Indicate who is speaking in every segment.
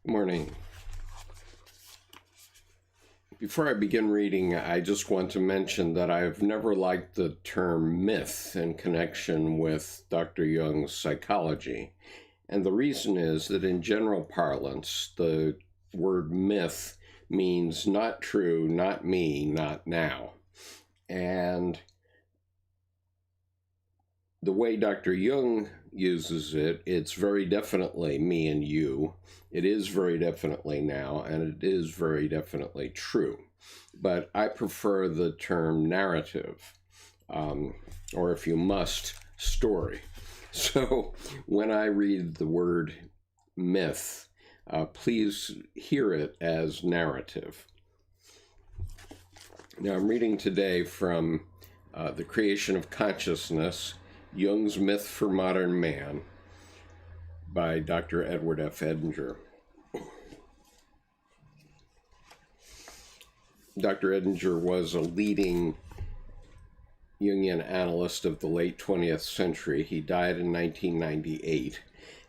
Speaker 1: Morning. Before I begin reading, I just want to mention that I've never liked the term myth in connection with Dr. Jung's psychology. And the reason is that in general parlance, the word myth means not true, not me, not now. And the way Dr. Jung uses it, it's very definitely me and you. It is very definitely now, and it is very definitely true. But I prefer the term narrative, or if you must, story. So when I read the word myth, please hear it as narrative. Now I'm reading today from The Creation of Consciousness, Jung's Myth for Modern Man by Dr. Edward F. Edinger. Dr. Edinger was a leading Jungian analyst of the late 20th century. He died in 1998,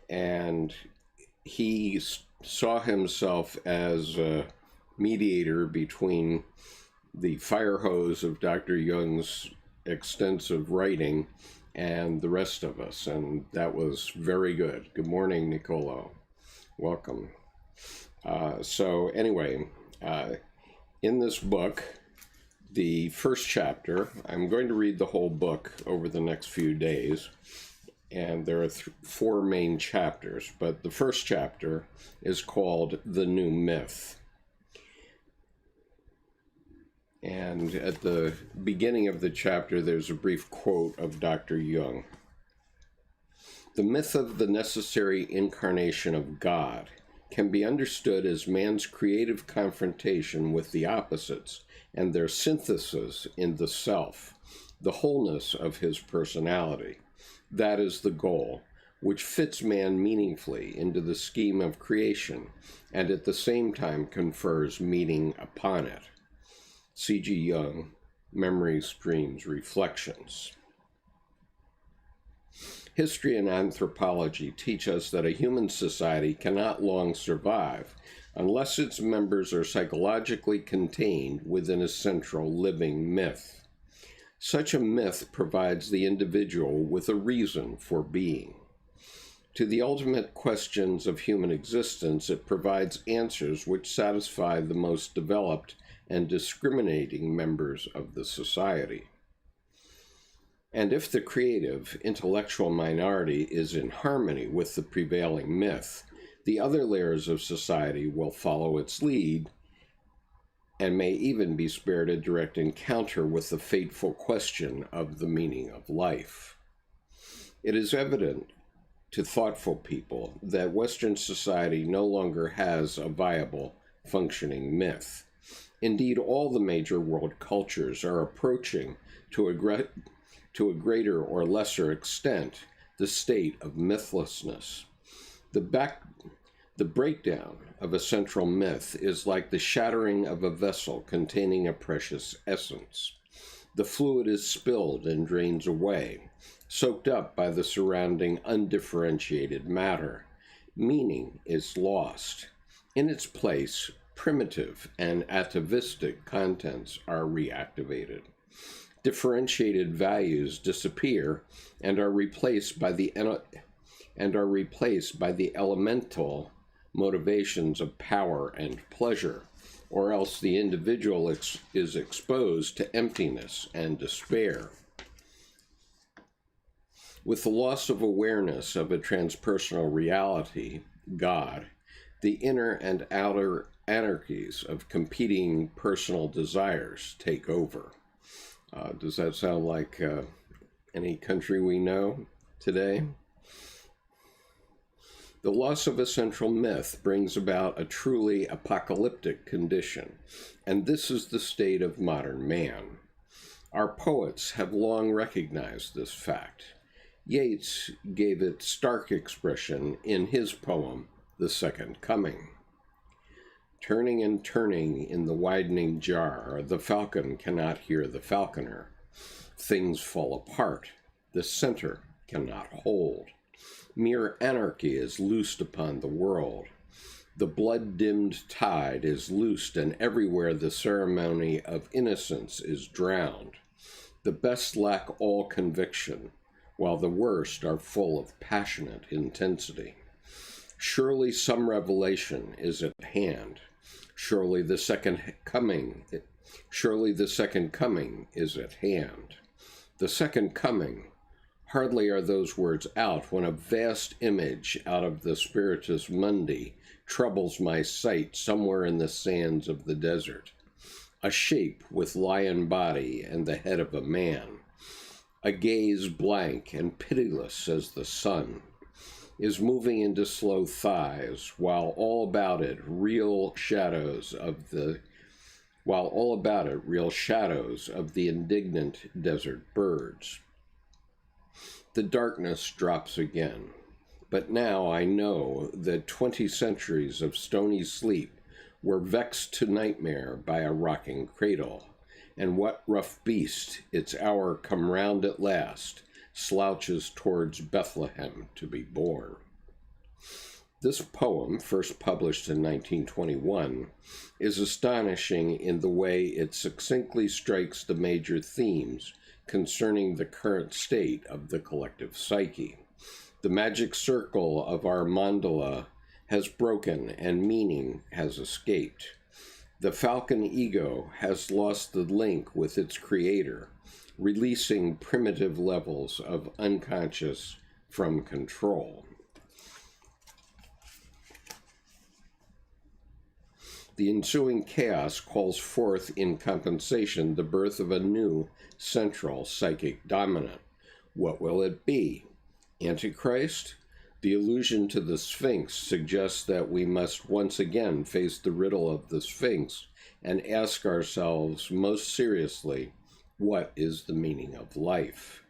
Speaker 1: and he saw himself as a mediator between the fire hose of Dr. Jung's extensive writing and the rest of us, and that was very good. Good morning, Nicolo. Welcome. So anyway, in this book, the first chapter, I'm going to read the whole book over the next few days, and there are four main chapters, but the first chapter is called The New Myth. And at the beginning of the chapter, there's a brief quote of Dr. Jung. The myth of the necessary incarnation of God can be understood as man's creative confrontation with the opposites and their synthesis in the self, the wholeness of his personality. That is the goal, which fits man meaningfully into the scheme of creation and at the same time confers meaning upon it. C.G. Jung, Memories, Dreams, Reflections. History and anthropology teach us that a human society cannot long survive unless its members are psychologically contained within a central living myth. Such a myth provides the individual with a reason for being. To the ultimate questions of human existence, it provides answers which satisfy the most developed and discriminating members of the society. And if the creative, intellectual minority is in harmony with the prevailing myth, the other layers of society will follow its lead and may even be spared a direct encounter with the fateful question of the meaning of life. It is evident to thoughtful people that Western society no longer has a viable, functioning myth. Indeed, all the major world cultures are approaching, to a greater or lesser extent, the state of mythlessness. The breakdown of a central myth is like the shattering of a vessel containing a precious essence. The fluid is spilled and drains away, soaked up by the surrounding undifferentiated matter. Meaning is lost. In its place, primitive and atavistic contents are reactivated. Differentiated values disappear and are replaced by the elemental motivations of power and pleasure, or else the individual is exposed to emptiness and despair. With the loss of awareness of a transpersonal reality, God, the inner and outer anarchies of competing personal desires take over. Does that sound like any country we know today? The loss of a central myth brings about a truly apocalyptic condition, and this is the state of modern man. Our poets have long recognized this fact. Yeats gave it stark expression in his poem, The Second Coming. Turning and turning in the widening jar, the falcon cannot hear the falconer. Things fall apart, the center cannot hold. Mere anarchy is loosed upon the world. The blood-dimmed tide is loosed, and everywhere the ceremony of innocence is drowned. The best lack all conviction, while the worst are full of passionate intensity. Surely some revelation is at hand. Surely the second coming is at hand. The second coming. Hardly are those words out when a vast image out of the Spiritus Mundi troubles my sight somewhere in the sands of the desert. A shape with lion body and the head of a man. A gaze blank and pitiless as the sun is moving into slow thighs, while all about it real shadows of the indignant desert birds. The darkness drops again, but now I know that 20 centuries of stony sleep were vexed to nightmare by a rocking cradle, and what rough beast, its hour come round at last, slouches towards Bethlehem to be born. This poem, first published in 1921, is astonishing in the way it succinctly strikes the major themes concerning the current state of the collective psyche. The magic circle of our mandala has broken and meaning has escaped. The falcon ego has lost the link with its creator, releasing primitive levels of unconscious from control. The ensuing chaos calls forth in compensation the birth of a new central psychic dominant. What will it be? Antichrist? The allusion to the Sphinx suggests that we must once again face the riddle of the Sphinx and ask ourselves most seriously, what is the meaning of life?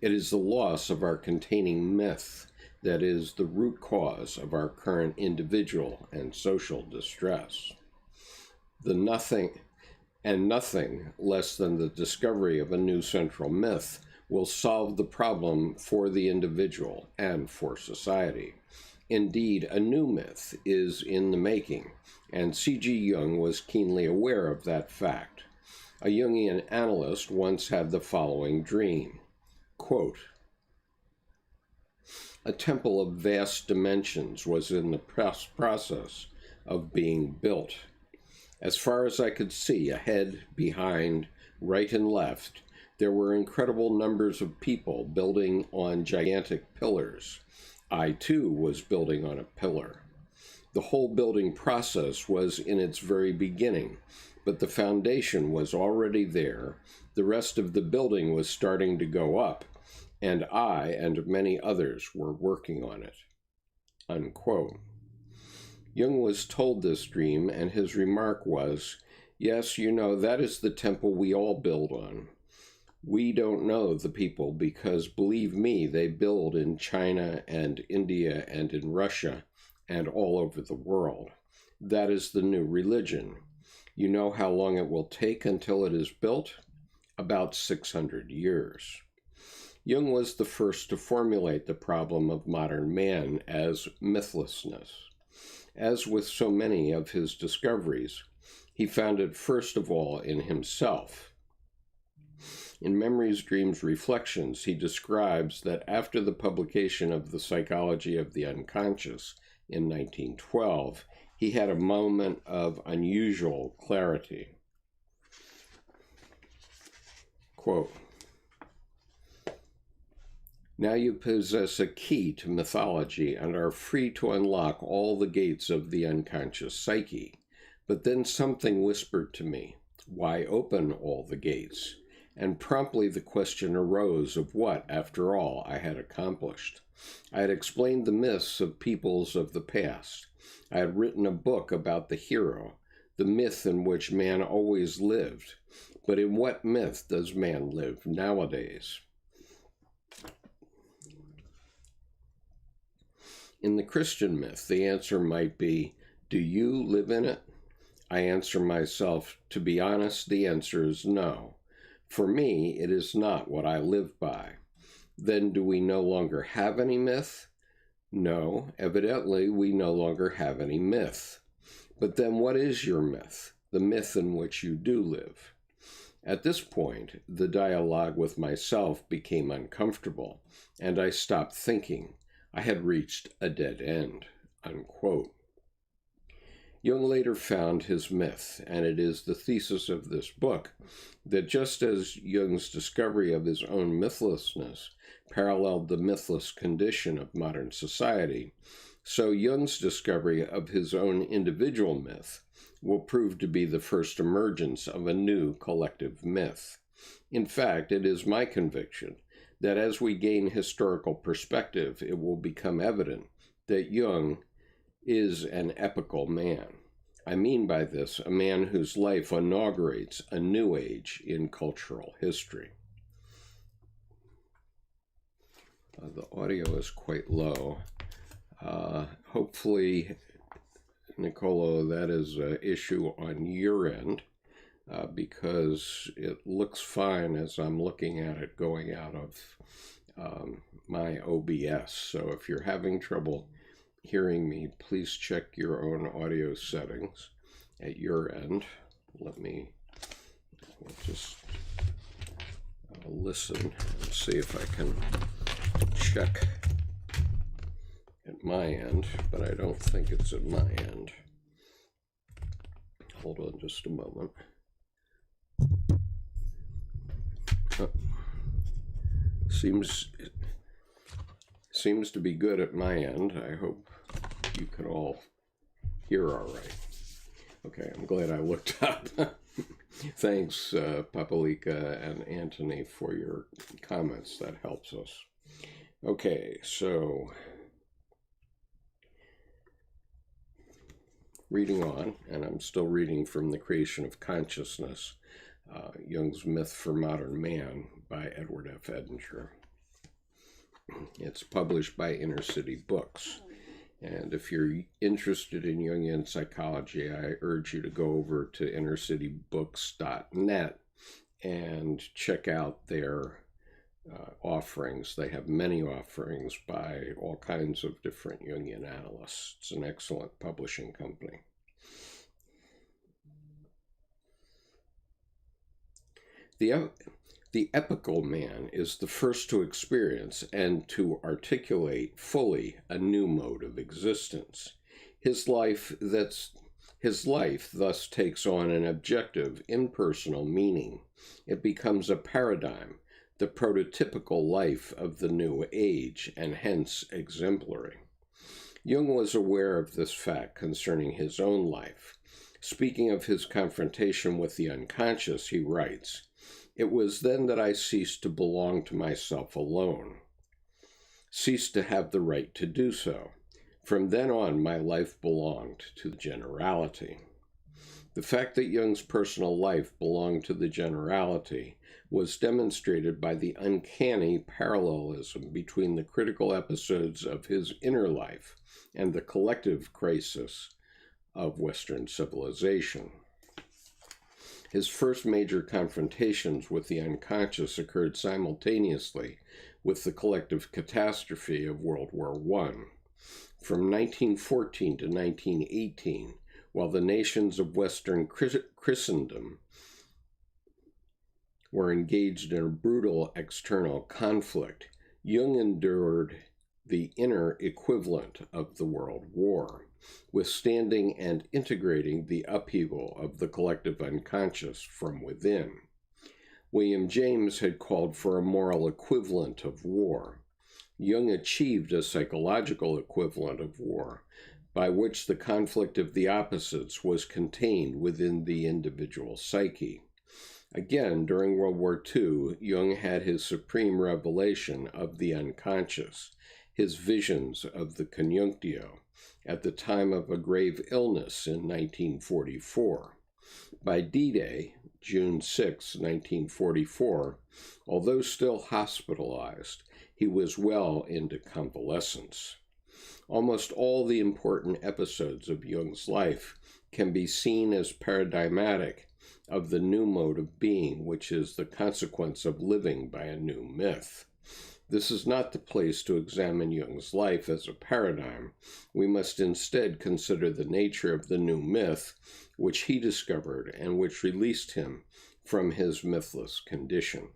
Speaker 1: It is the loss of our containing myth that is the root cause of our current individual and social distress. Nothing less than the discovery of a new central myth will solve the problem for the individual and for society. Indeed, a new myth is in the making, and C.G. Jung was keenly aware of that fact. A Jungian analyst once had the following dream, quote, "A temple of vast dimensions was in the process of being built. As far as I could see, ahead, behind, right and left, there were incredible numbers of people building on gigantic pillars. I, too, was building on a pillar. The whole building process was in its very beginning, but the foundation was already there. The rest of the building was starting to go up, and I and many others were working on it." Unquote. Jung was told this dream, and his remark was, "Yes, you know, that is the temple we all build on. We don't know the people because, believe me, they build in China and India and in Russia and all over the world. That is the new religion. You know how long it will take until it is built? About 600 years. Jung was the first to formulate the problem of modern man as mythlessness. As with so many of his discoveries, he found it first of all in himself. In Memories, Dreams, Reflections, he describes that after the publication of The Psychology of the Unconscious in 1912, he had a moment of unusual clarity. Quote, "Now you possess a key to mythology and are free to unlock all the gates of the unconscious psyche. But then something whispered to me, why open all the gates? And promptly the question arose of what, after all, I had accomplished. I had explained the myths of peoples of the past. I had written a book about the hero, the myth in which man always lived. But in what myth does man live nowadays? In the Christian myth, the answer might be, do you live in it? I answer myself, to be honest, the answer is no. For me, it is not what I live by. Then do we no longer have any myth? No, evidently we no longer have any myth. But then what is your myth? The myth in which you do live? At this point, the dialogue with myself became uncomfortable, and I stopped thinking. I had reached a dead end." Unquote. Jung later found his myth, and it is the thesis of this book that just as Jung's discovery of his own mythlessness paralleled the mythless condition of modern society, so Jung's discovery of his own individual myth will prove to be the first emergence of a new collective myth. In fact, it is my conviction that as we gain historical perspective, it will become evident that Jung is an epical man. I mean by this, a man whose life inaugurates a new age in cultural history. The audio is quite low. Hopefully, Nicolo, that is an issue on your end, because it looks fine as I'm looking at it going out of my OBS. So if you're having trouble hearing me, please check your own audio settings at your end. Let me just listen and see if I can check at my end, but I don't think it's at my end. Hold on just a moment. Seems to be good at my end. I hope you can all hear all right. Okay, I'm glad I looked up. Thanks, Papalika and Anthony, for your comments. That helps us. Okay, so reading on, and I'm still reading from The Creation of Consciousness, Jung's Myth for Modern Man by Edward F. Edinger. It's published by Inner City Books. And if you're interested in Jungian psychology, I urge you to go over to innercitybooks.net and check out their offerings. They have many offerings by all kinds of different Jungian analysts. It's an excellent publishing company. The epical man is the first to experience and to articulate fully a new mode of existence. His life thus takes on an objective, impersonal meaning. It becomes a paradigm, the prototypical life of the new age, and hence exemplary. Jung was aware of this fact concerning his own life. Speaking of his confrontation with the unconscious, he writes, "It was then that I ceased to belong to myself alone, ceased to have the right to do so. From then on, my life belonged to the generality." The fact that Jung's personal life belonged to the generality was demonstrated by the uncanny parallelism between the critical episodes of his inner life and the collective crisis of Western civilization. His first major confrontations with the unconscious occurred simultaneously with the collective catastrophe of World War I. From 1914 to 1918, while the nations of Western Christendom were engaged in a brutal external conflict, Jung endured the inner equivalent of the World War, withstanding and integrating the upheaval of the collective unconscious from within. William James had called for a moral equivalent of war. Jung achieved a psychological equivalent of war, by which the conflict of the opposites was contained within the individual psyche. Again, during World War II, Jung had his supreme revelation of the unconscious, his visions of the conjunctio, at the time of a grave illness in 1944. By D-Day, June 6, 1944, although still hospitalized, he was well into convalescence. Almost all the important episodes of Jung's life can be seen as paradigmatic of the new mode of being, which is the consequence of living by a new myth. This is not the place to examine Jung's life as a paradigm. We must instead consider the nature of the new myth which he discovered and which released him from his mythless condition.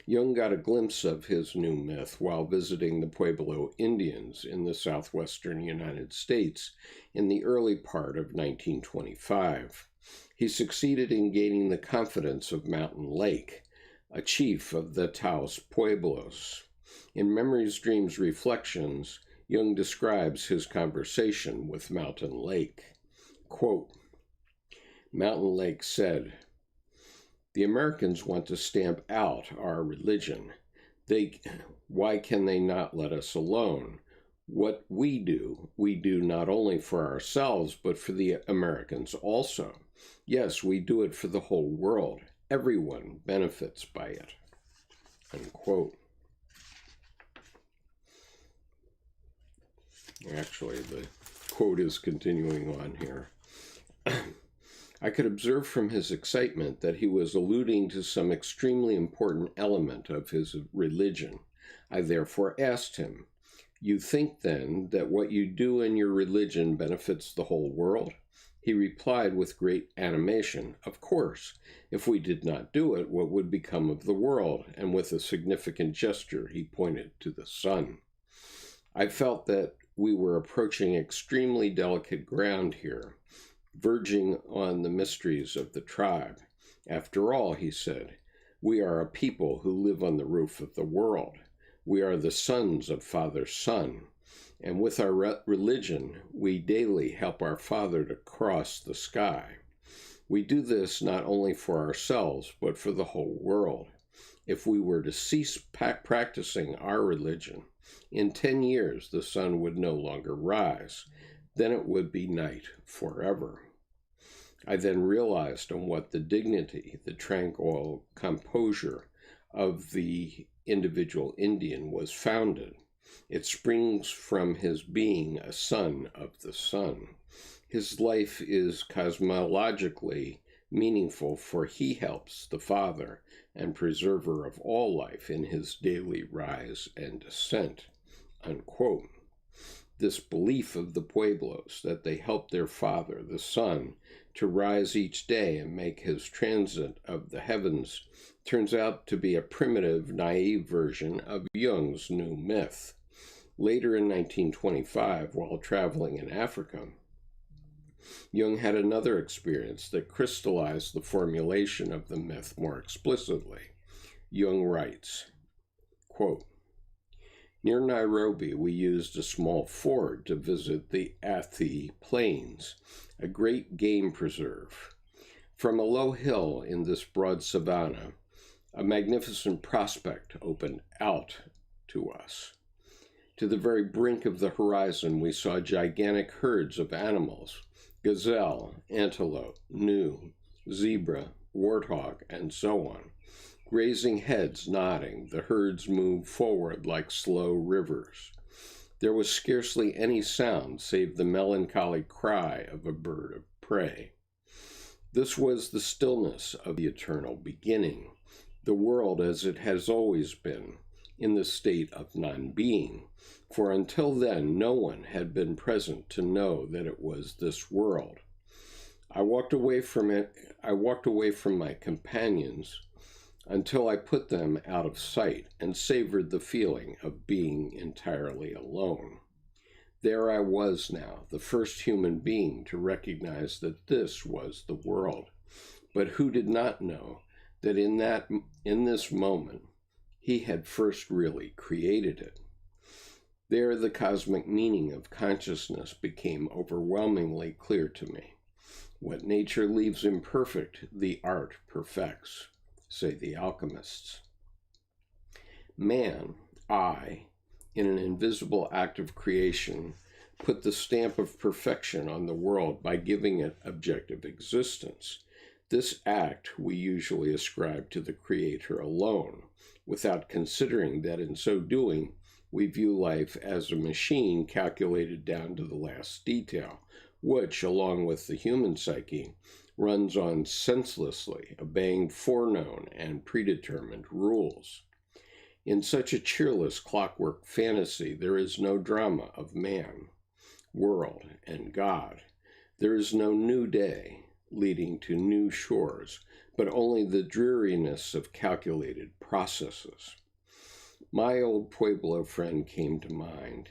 Speaker 1: Jung got a glimpse of his new myth while visiting the Pueblo Indians in the southwestern United States in the early part of 1925. He succeeded in gaining the confidence of Mountain Lake, a chief of the Taos Pueblos. In Memories, Dreams, Reflections, Jung describes his conversation with Mountain Lake. Quote, Mountain Lake said, "The Americans want to stamp out our religion. Why can they not let us alone? What we do not only for ourselves, but for the Americans also. Yes, we do it for the whole world. Everyone benefits by it." Unquote. Actually, the quote is continuing on here. I could observe from his excitement that he was alluding to some extremely important element of his religion. I therefore asked him, "You think, then, that what you do in your religion benefits the whole world?" He replied with great animation, "Of course. If we did not do it, what would become of the world?" And with a significant gesture, he pointed to the sun. I felt that we were approaching extremely delicate ground here, verging on the mysteries of the tribe. After all, he said, we are a people who live on the roof of the world. We are the sons of Father Sun, and with our religion, we daily help our Father to cross the sky. We do this not only for ourselves, but for the whole world. If we were to cease practicing our religion, in 10 years the sun would no longer rise. Then it would be night forever. I then realized on what the dignity, the tranquil composure of the individual Indian was founded. It springs from his being a son of the sun. His life is cosmologically meaningful, for he helps the Father and preserver of all life in his daily rise and descent. Unquote. This belief of the Pueblos that they help their Father, the Sun, to rise each day and make his transit of the heavens turns out to be a primitive, naive version of Jung's new myth. Later in 1925, while traveling in Africa, Jung had another experience that crystallized the formulation of the myth more explicitly. Jung writes, quote, "Near Nairobi, we used a small Ford to visit the Athi Plains, a great game preserve. From a low hill in this broad savanna, a magnificent prospect opened out to us. To the very brink of the horizon, we saw gigantic herds of animals, gazelle, antelope, gnu, zebra, warthog, and so on. Grazing heads nodding, the herds moved forward like slow rivers. There was scarcely any sound save the melancholy cry of a bird of prey. This was the stillness of the eternal beginning, the world as it has always been, in the state of non-being, for until then no one had been present to know that it was this world. I walked away from my companions until I put them out of sight and savored the feeling of being entirely alone. There I was now, the first human being to recognize that this was the world, but who did not know that in this moment he had first really created it. There the cosmic meaning of consciousness became overwhelmingly clear to me. What nature leaves imperfect, the art perfects, say the alchemists. Man, I, in an invisible act of creation, put the stamp of perfection on the world by giving it objective existence. This act we usually ascribe to the Creator alone, without considering that in so doing, we view life as a machine calculated down to the last detail, which, along with the human psyche, runs on senselessly, obeying foreknown and predetermined rules. In such a cheerless clockwork fantasy, there is no drama of man, world, and God. There is no new day leading to new shores, but only the dreariness of calculated processes. My old Pueblo friend came to mind.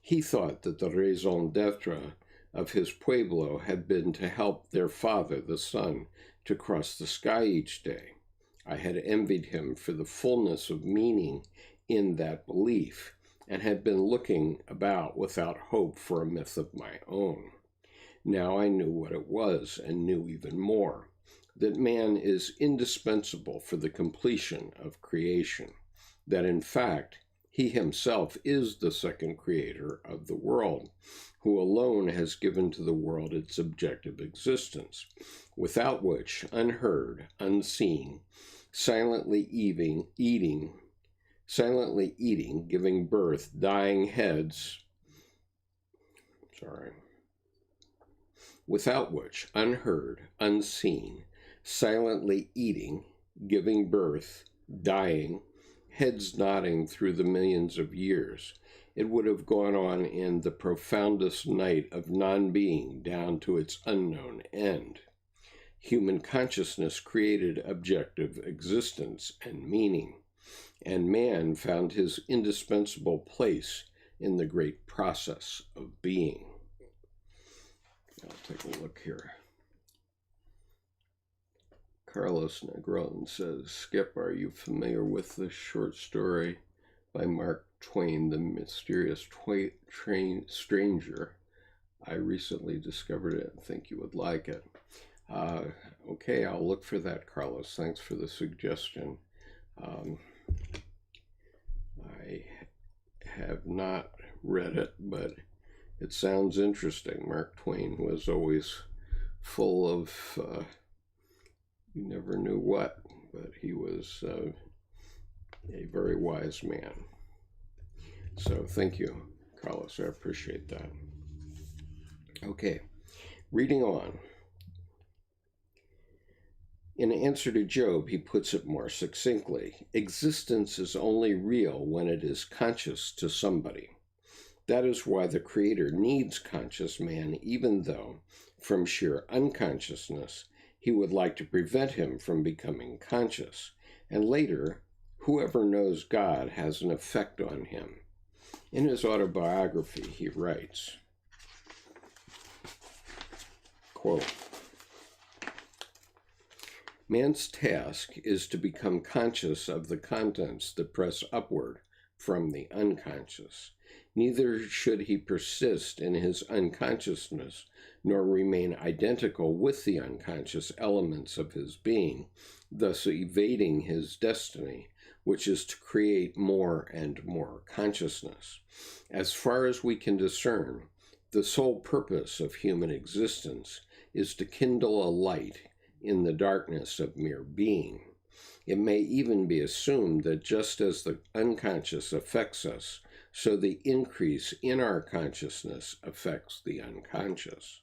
Speaker 1: He thought that the raison d'etre of his Pueblo had been to help their father, the sun, to cross the sky each day. I had envied him for the fullness of meaning in that belief, and had been looking about without hope for a myth of my own. Now I knew what it was, and knew even more, that man is indispensable for the completion of creation, that in fact he himself is the second creator of the world, who alone has given to the world its objective existence, without which, unheard, unseen, silently eating, giving birth, dying heads, without which, unheard, unseen, silently eating, giving birth, dying, heads nodding through the millions of years, it would have gone on in the profoundest night of non-being down to its unknown end. Human consciousness created objective existence and meaning, and man found his indispensable place in the great process of being. I'll take a look here. Carlos Negron says, Skip, are you familiar with the short story by Mark Twain, The Mysterious Stranger? I recently discovered it and think you would like it. Okay, I'll look for that, Carlos. Thanks for the suggestion. I have not read it, but it sounds interesting. Mark Twain was always full of, you never knew what, but he was a very wise man. So thank you, Carlos. I appreciate that. Okay, reading on. In answer to Job, he puts it more succinctly. Existence is only real when it is conscious to somebody. That is why the Creator needs conscious man, even though, from sheer unconsciousness, he would like to prevent him from becoming conscious. And later, whoever knows God has an effect on him. In his autobiography, he writes, quote, man's task is to become conscious of the contents that press upward from the unconscious. Neither should he persist in his unconsciousness, nor remain identical with the unconscious elements of his being, thus evading his destiny, which is to create more and more consciousness. As far as we can discern, the sole purpose of human existence is to kindle a light in the darkness of mere being. It may even be assumed that just as the unconscious affects us, so the increase in our consciousness affects the unconscious.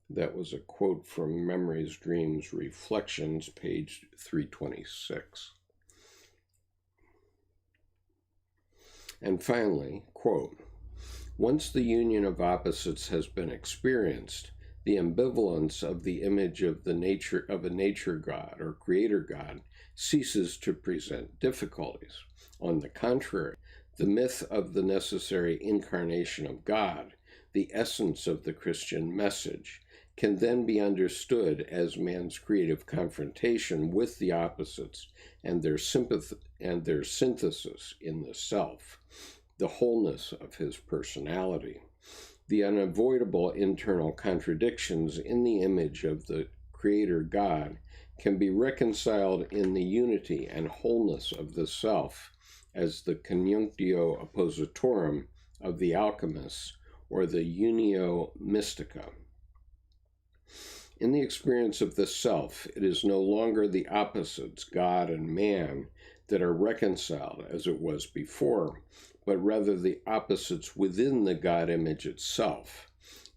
Speaker 1: That was a quote from Memories, Dreams, Reflections, page 326. And finally, quote, once the union of opposites has been experienced, the ambivalence of the image of a nature God or creator God ceases to present difficulties. On the contrary, the myth of the necessary incarnation of God, the essence of the Christian message, can then be understood as man's creative confrontation with the opposites and their synthesis in the self, the wholeness of his personality. The unavoidable internal contradictions in the image of the Creator God can be reconciled in the unity and wholeness of the self as the conjunctio oppositorum of the alchemists, or the unio mystica. In the experience of the self, it is no longer the opposites, God and man, that are reconciled as it was before, but rather the opposites within the God image itself.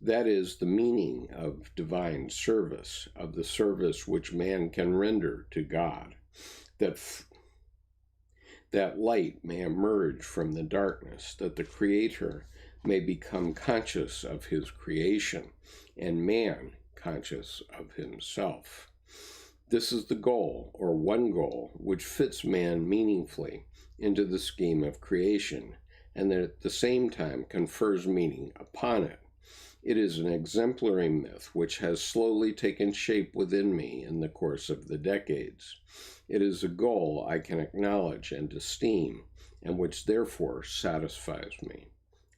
Speaker 1: That is the meaning of divine service, of the service which man can render to God. that light may emerge from the darkness, that the Creator may become conscious of his creation, and man conscious of himself. This is the goal, or one goal, which fits man meaningfully into the scheme of creation, and that at the same time confers meaning upon it. It is an exemplary myth which has slowly taken shape within me in the course of the decades. It is a goal I can acknowledge and esteem, and which therefore satisfies me."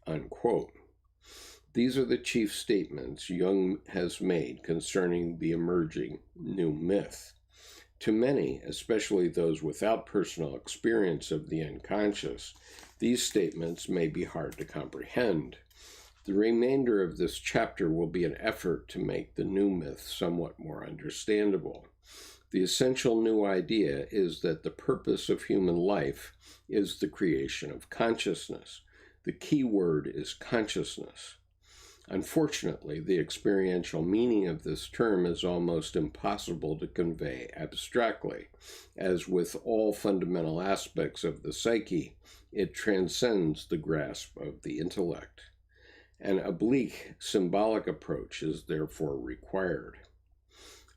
Speaker 1: Unquote. These are the chief statements Jung has made concerning the emerging new myth. To many, especially those without personal experience of the unconscious, these statements may be hard to comprehend. The remainder of this chapter will be an effort to make the new myth somewhat more understandable. The essential new idea is that the purpose of human life is the creation of consciousness. The key word is consciousness. Unfortunately, the experiential meaning of this term is almost impossible to convey abstractly. As with all fundamental aspects of the psyche, it transcends the grasp of the intellect. An oblique, symbolic approach is therefore required.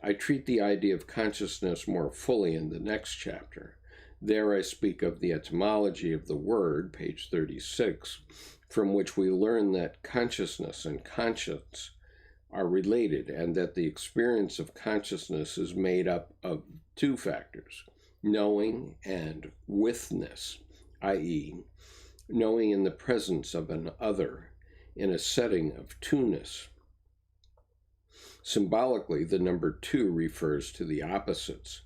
Speaker 1: I treat the idea of consciousness more fully in the next chapter. There I speak of the etymology of the word, page 36, from which we learn that consciousness and conscience are related, and that the experience of consciousness is made up of two factors, knowing and withness, i.e., knowing in the presence of an other, in a setting of two-ness. Symbolically, the number 2 refers to the opposites.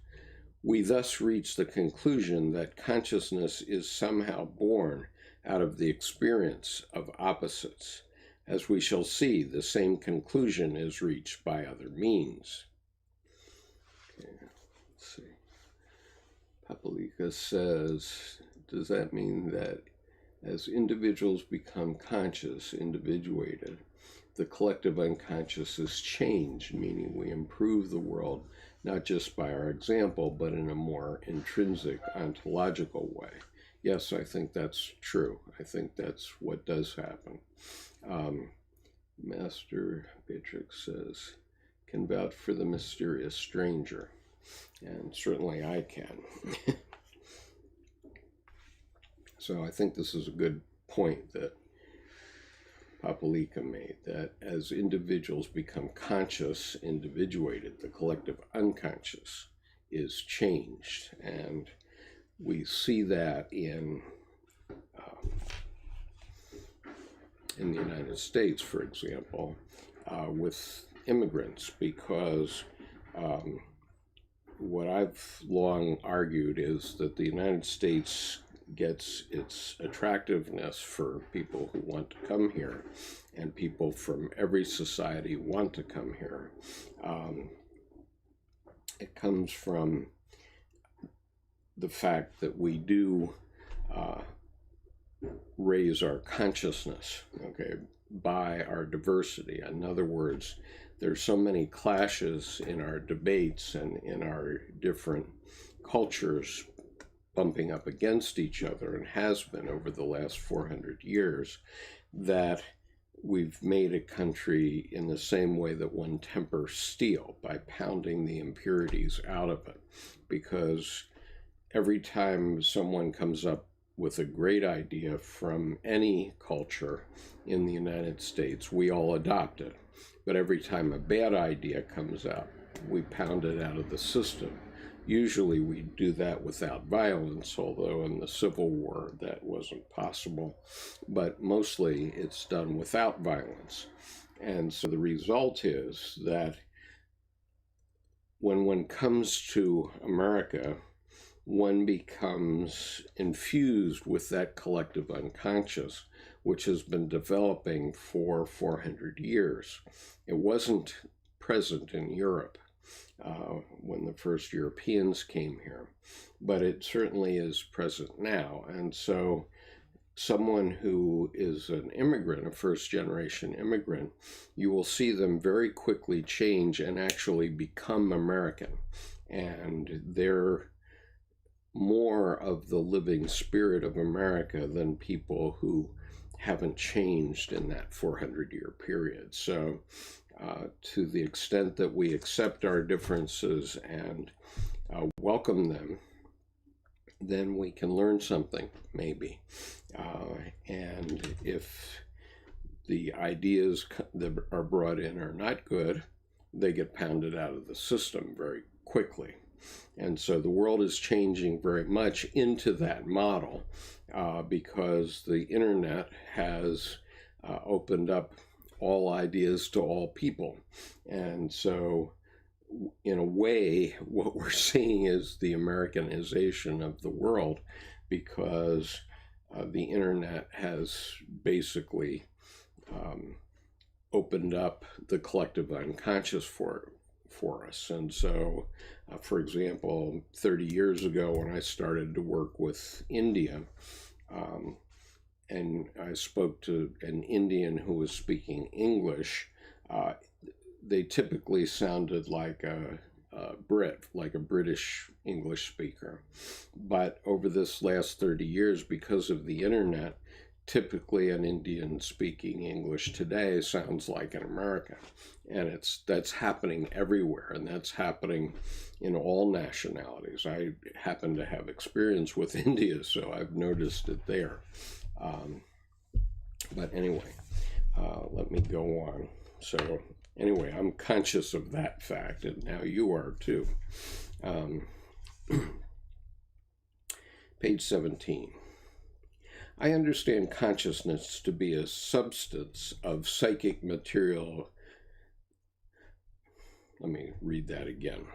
Speaker 1: We thus reach the conclusion that consciousness is somehow born out of the experience of opposites. As we shall see, the same conclusion is reached by other means. Okay, let's see. Papalika says, does that mean that as individuals become conscious, individuated, the collective unconscious is changed, meaning we improve the world not just by our example, but in a more intrinsic, ontological way? Yes, I think that's true. I think that's what does happen. Master Beatrix says, can vouch for the mysterious stranger. And certainly I can. So I think this is a good point that Papalika made, that as individuals become conscious, individuated, the collective unconscious is changed. And we see that in the United States, for example, with immigrants, because what I've long argued is that the United States gets its attractiveness for people who want to come here, and people from every society want to come here. It comes from the fact that we do raise our consciousness, okay, by our diversity. In other words, there's so many clashes in our debates and in our different cultures bumping up against each other, and has been over the last 400 years, that we've made a country in the same way that one tempers steel, by pounding the impurities out of it. Because every time someone comes up with a great idea from any culture in the United States, we all adopt it. But every time a bad idea comes out, we pound it out of the system. Usually we do that without violence, although in the Civil War that wasn't possible. But mostly it's done without violence. And so the result is that when one comes to America, one becomes infused with that collective unconscious, which has been developing for 400 years. It wasn't present in Europe when the first Europeans came here, but it certainly is present now. And so someone who is an immigrant, a first-generation immigrant, you will see them very quickly change and actually become American. And their more of the living spirit of America than people who haven't changed in that 400-year period. So to the extent that we accept our differences and welcome them, then we can learn something, maybe. And if the ideas that are brought in are not good, they get pounded out of the system very quickly. And so the world is changing very much into that model because the internet has opened up all ideas to all people. And so in a way, what we're seeing is the Americanization of the world, because the internet has basically opened up the collective unconscious for us. And so, for example, 30 years ago when I started to work with India, and I spoke to an Indian who was speaking English, they typically sounded like a Brit, like a British English speaker. But over this last 30 years, because of the internet, typically an Indian speaking English today sounds like an American. And that's happening everywhere, and that's happening in all nationalities. I happen to have experience with India, so I've noticed it there. But anyway, let me go on. So anyway, I'm conscious of that fact, and now you are too. Page 17. I understand consciousness to be a substance of psychic material. Let me read that again.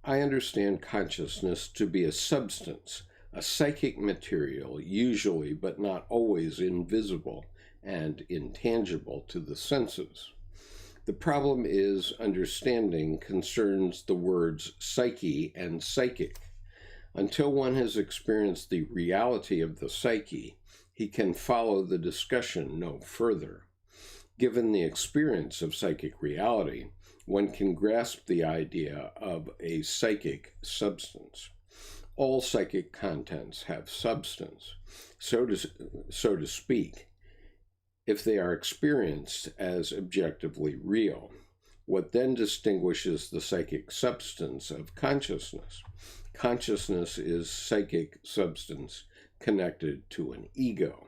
Speaker 1: I understand consciousness to be a substance, a psychic material, usually but not always invisible and intangible to the senses. The problem is understanding concerns the words psyche and psychic. Until one has experienced the reality of the psyche, he can follow the discussion no further. Given the experience of psychic reality, one can grasp the idea of a psychic substance. All psychic contents have substance, so to speak, if they are experienced as objectively real. What then distinguishes the psychic substance of consciousness? Consciousness is psychic substance connected to an ego.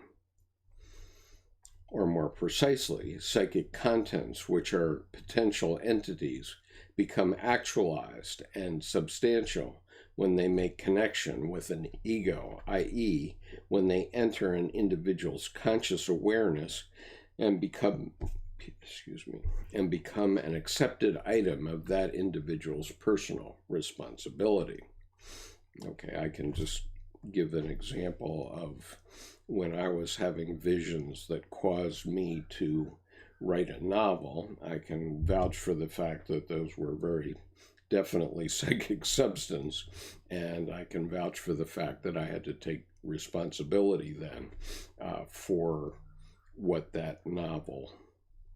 Speaker 1: Or more precisely, psychic contents, which are potential entities, become actualized and substantial when they make connection with an ego, i.e., when they enter an individual's conscious awareness and become an accepted item of that individual's personal responsibility. Okay, I can just give an example of when I was having visions that caused me to write a novel. I can vouch for the fact that those were very definitely psychic substance, and I can vouch for the fact that I had to take responsibility then for what that novel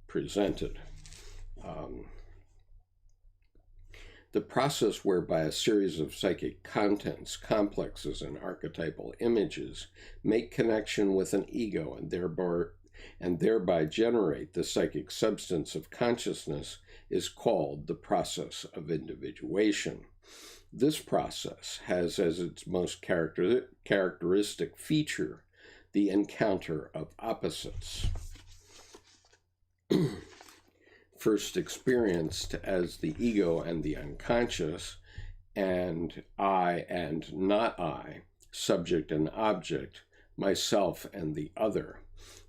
Speaker 1: presented. The process whereby a series of psychic contents, complexes, and archetypal images make connection with an ego and thereby generate the psychic substance of consciousness is called the process of individuation. This process has as its most characteristic feature the encounter of opposites. First experienced as the ego and the unconscious, and I and not I, subject and object, myself and the other.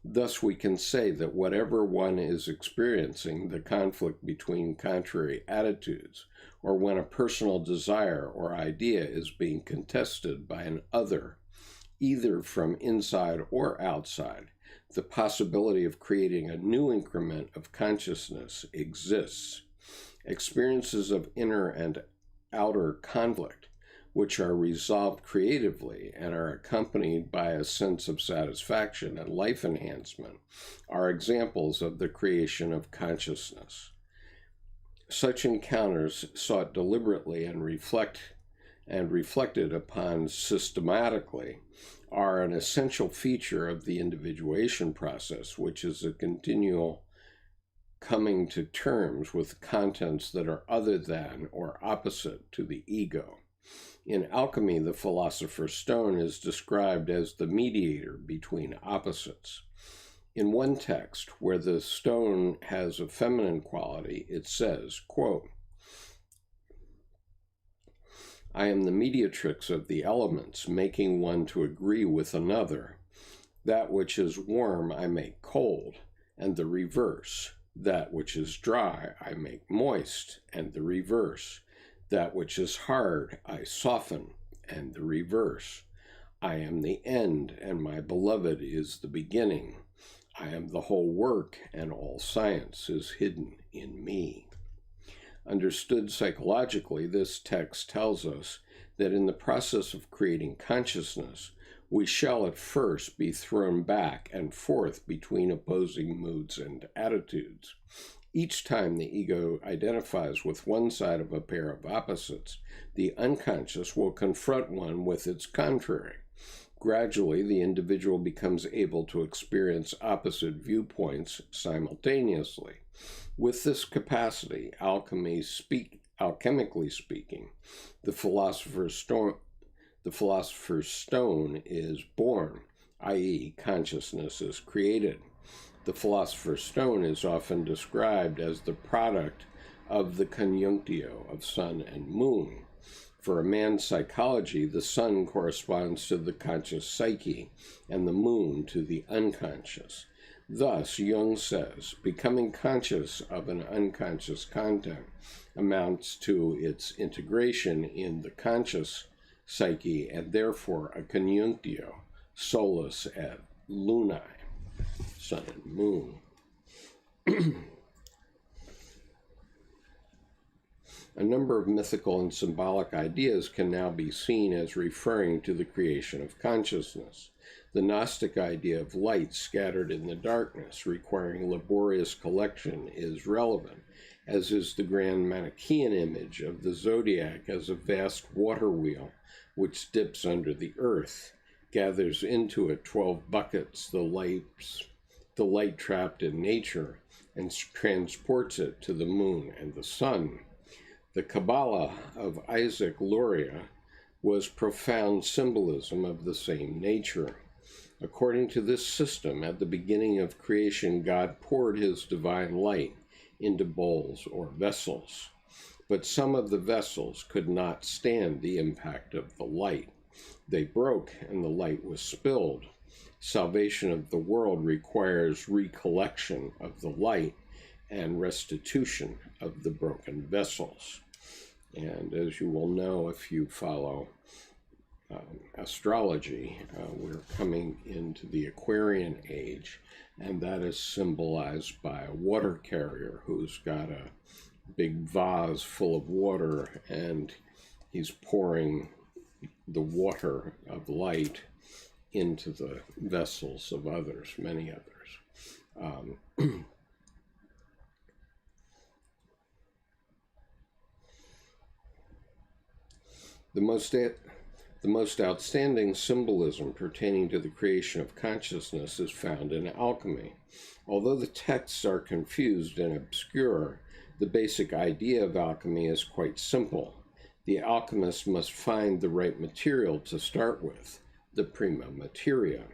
Speaker 1: Thus we can say that whatever one is experiencing, the conflict between contrary attitudes, or when a personal desire or idea is being contested by an other, either from inside or outside, the possibility of creating a new increment of consciousness exists. Experiences of inner and outer conflict, which are resolved creatively and are accompanied by a sense of satisfaction and life enhancement, are examples of the creation of consciousness. Such encounters, sought deliberately and and reflected upon systematically, are an essential feature of the individuation process, which is a continual coming to terms with contents that are other than or opposite to the ego. In alchemy, the philosopher's stone is described as the mediator between opposites. In one text, where the stone has a feminine quality, it says, quote, "I am the mediatrix of the elements, making one to agree with another. That which is warm I make cold, and the reverse. That which is dry I make moist, and the reverse. That which is hard I soften, and the reverse. I am the end, and my beloved is the beginning. I am the whole work, and all science is hidden in me." Understood psychologically, this text tells us that in the process of creating consciousness, we shall at first be thrown back and forth between opposing moods and attitudes. Each time the ego identifies with one side of a pair of opposites, the unconscious will confront one with its contrary. Gradually, the individual becomes able to experience opposite viewpoints simultaneously. With this capacity, alchemically speaking, the philosopher's stone is born, i.e., consciousness is created. The philosopher's stone is often described as the product of the conjunctio of sun and moon. For a man's psychology, the sun corresponds to the conscious psyche and the moon to the unconscious. Thus, Jung says, becoming conscious of an unconscious content amounts to its integration in the conscious psyche and therefore a conjunctio, solus et lunae, sun and moon. A number of mythical and symbolic ideas can now be seen as referring to the creation of consciousness. The Gnostic idea of light scattered in the darkness, requiring laborious collection, is relevant, as is the grand Manichaean image of the zodiac as a vast water wheel which dips under the earth, gathers into it 12 buckets, the light trapped in nature, and transports it to the moon and the sun. The Kabbalah of Isaac Luria was profound symbolism of the same nature. According to this system, at the beginning of creation, God poured his divine light into bowls or vessels. But some of the vessels could not stand the impact of the light. They broke, and the light was spilled. Salvation of the world requires recollection of the light and restitution of the broken vessels. And as you will know if you follow astrology, we're coming into the Aquarian age, and that is symbolized by a water carrier who's got a big vase full of water, and he's pouring the water of light into the vessels of others, many others. The most outstanding symbolism pertaining to the creation of consciousness is found in alchemy. Although the texts are confused and obscure, the basic idea of alchemy is quite simple. The alchemist must find the right material to start with, the prima materia.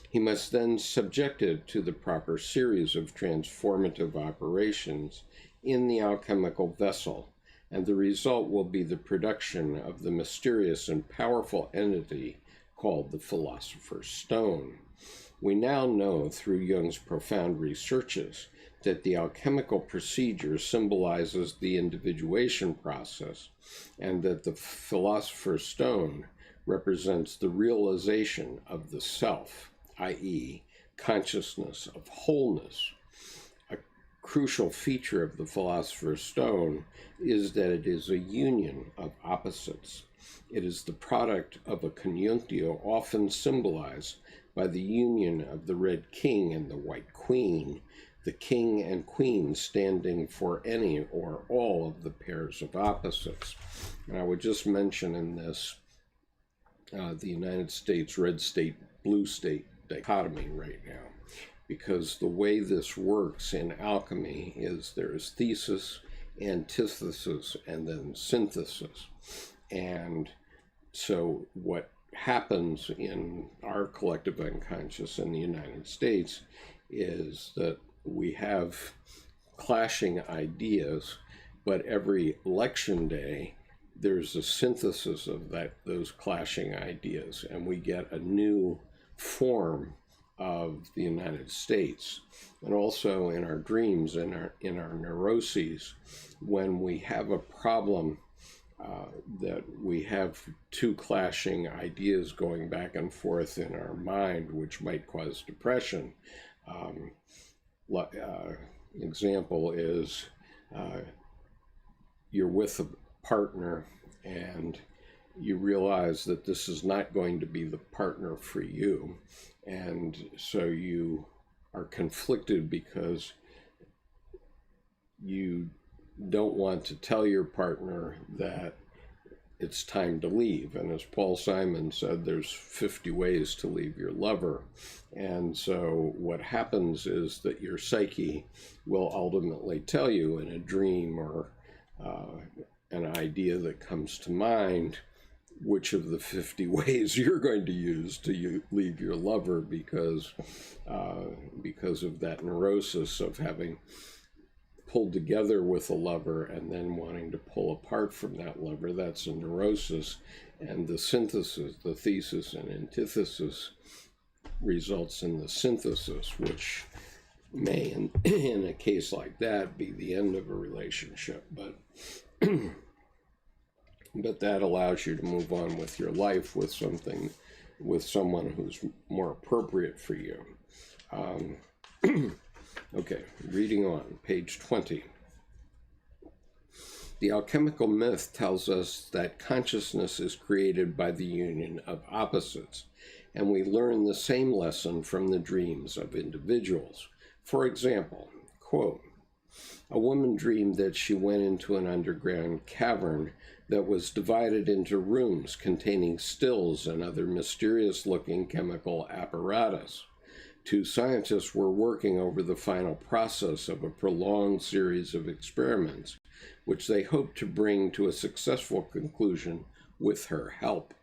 Speaker 1: He must then subject it to the proper series of transformative operations in the alchemical vessel, and the result will be the production of the mysterious and powerful entity called the philosopher's stone. We now know through Jung's profound researches that the alchemical procedure symbolizes the individuation process, and that the philosopher's stone represents the realization of the self, i.e., consciousness of wholeness. A crucial feature of the philosopher's stone is that it is a union of opposites. It is the product of a conjunctio often symbolized by the union of the red king and the white queen, the king and queen standing for any or all of the pairs of opposites. And I would just mention in this the United States red state, blue state dichotomy right now, because the way this works in alchemy is there's thesis, antithesis, and then synthesis. And so what happens in our collective unconscious in the United States is that we have clashing ideas, but every election day there's a synthesis of those clashing ideas, and we get a new form of the United States. And also in our dreams, in our neuroses, when we have a problem that we have two clashing ideas going back and forth in our mind, which might cause depression. Example is you're with a partner and you realize that this is not going to be the partner for you, and so you are conflicted because you don't want to tell your partner that it's time to leave. And as Paul Simon said, there's 50 ways to leave your lover. And so what happens is that your psyche will ultimately tell you in a dream or an idea that comes to mind which of the 50 ways you're going to use to leave your lover, because of that neurosis of having pulled together with a lover and then wanting to pull apart from that lover. That's a neurosis. And the synthesis, the thesis and antithesis, results in the synthesis, which may, in a case like that, be the end of a relationship. But but that allows you to move on with your life with someone who's more appropriate for you. Okay, reading on, page 20. The alchemical myth tells us that consciousness is created by the union of opposites, and we learn the same lesson from the dreams of individuals. For example, quote, a woman dreamed that she went into an underground cavern that was divided into rooms containing stills and other mysterious-looking chemical apparatus. Two scientists were working over the final process of a prolonged series of experiments, which they hoped to bring to a successful conclusion with her help.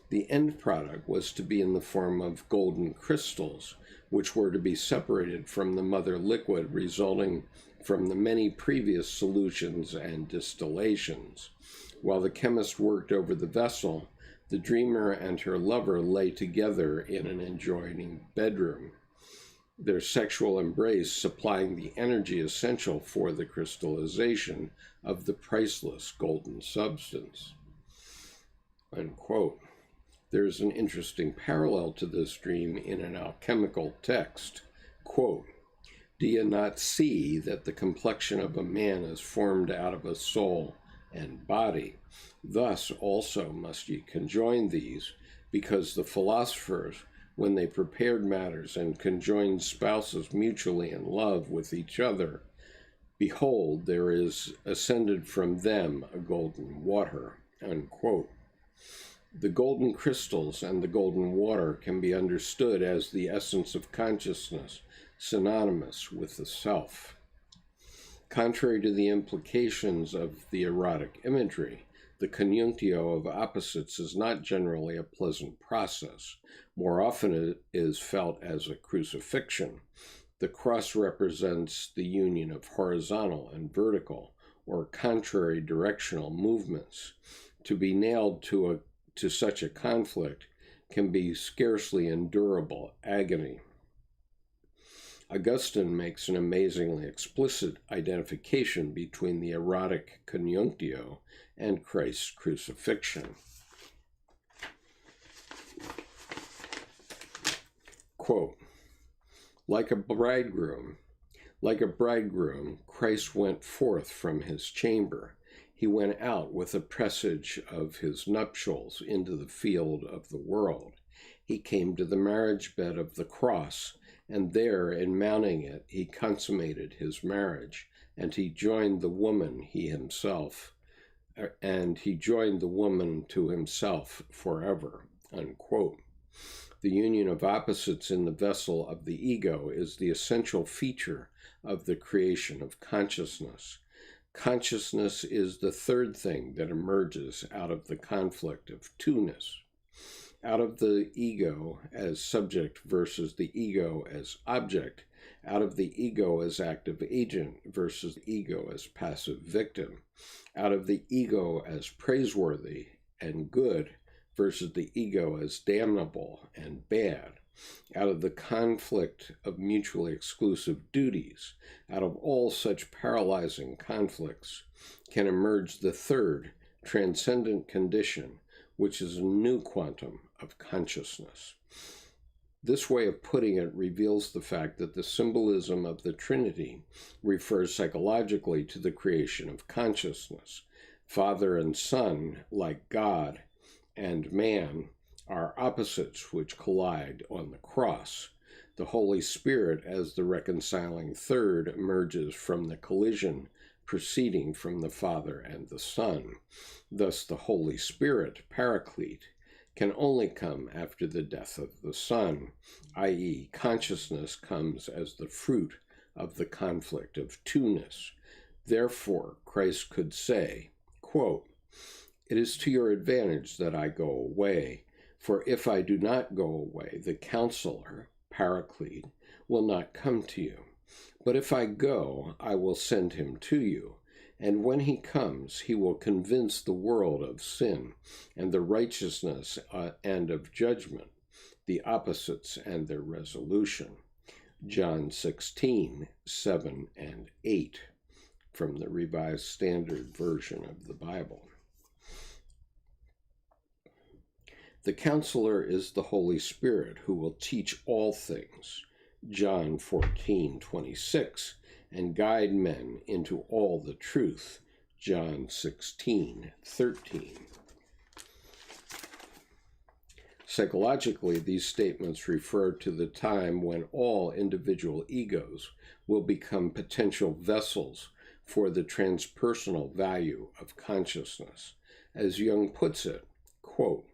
Speaker 1: The end product was to be in the form of golden crystals, which were to be separated from the mother liquid resulting from the many previous solutions and distillations. While the chemist worked over the vessel, the dreamer and her lover lay together in an adjoining bedroom, their sexual embrace supplying the energy essential for the crystallization of the priceless golden substance. Unquote. There's an interesting parallel to this dream in an alchemical text. Quote, do you not see that the complexion of a man is formed out of a soul and body? Thus also must ye conjoin these, because the philosophers, when they prepared matters and conjoined spouses mutually in love with each other, behold, there is ascended from them a golden water. Unquote. The golden crystals and the golden water can be understood as the essence of consciousness, synonymous with the self. Contrary to the implications of the erotic imagery, the conjunctio of opposites is not generally a pleasant process. More often it is felt as a crucifixion. The cross represents the union of horizontal and vertical, or contrary directional movements. To be nailed to such a conflict can be scarcely endurable agony. Augustine makes an amazingly explicit identification between the erotic conjunctio and Christ's crucifixion. Quote, like a bridegroom, Christ went forth from his chamber. He went out with a presage of his nuptials into the field of the world. He came to the marriage bed of the cross and there, in mounting it, he consummated his marriage, and he joined the woman to himself forever, unquote. The union of opposites in the vessel of the ego is the essential feature of the creation of consciousness. Consciousness is the third thing that emerges out of the conflict of two-ness. Out of the ego as subject versus the ego as object, out of the ego as active agent versus the ego as passive victim, out of the ego as praiseworthy and good versus the ego as damnable and bad, out of the conflict of mutually exclusive duties, out of all such paralyzing conflicts, can emerge the third, transcendent condition, which is a new quantum of consciousness. This way of putting it reveals the fact that the symbolism of the Trinity refers psychologically to the creation of consciousness. Father and Son, like God and man, are opposites which collide on the cross. The Holy Spirit, as the reconciling third, emerges from the collision proceeding from the Father and the Son. Thus, the Holy Spirit, Paraclete, can only come after the death of the Son, i.e., consciousness comes as the fruit of the conflict of two-ness. Therefore, Christ could say, quote, "It is to your advantage that I go away, for if I do not go away, the Counselor, Paraclete, will not come to you. But if I go, I will send him to you. And when he comes, he will convince the world of sin and the righteousness and of judgment, the opposites and their resolution." John 16, 7 and 8, from the Revised Standard Version of the Bible. The Counselor is the Holy Spirit, who will teach all things, John 14, 26, and guide men into all the truth, John 16, 13. Psychologically, these statements refer to the time when all individual egos will become potential vessels for the transpersonal value of consciousness. As Jung puts it, quote,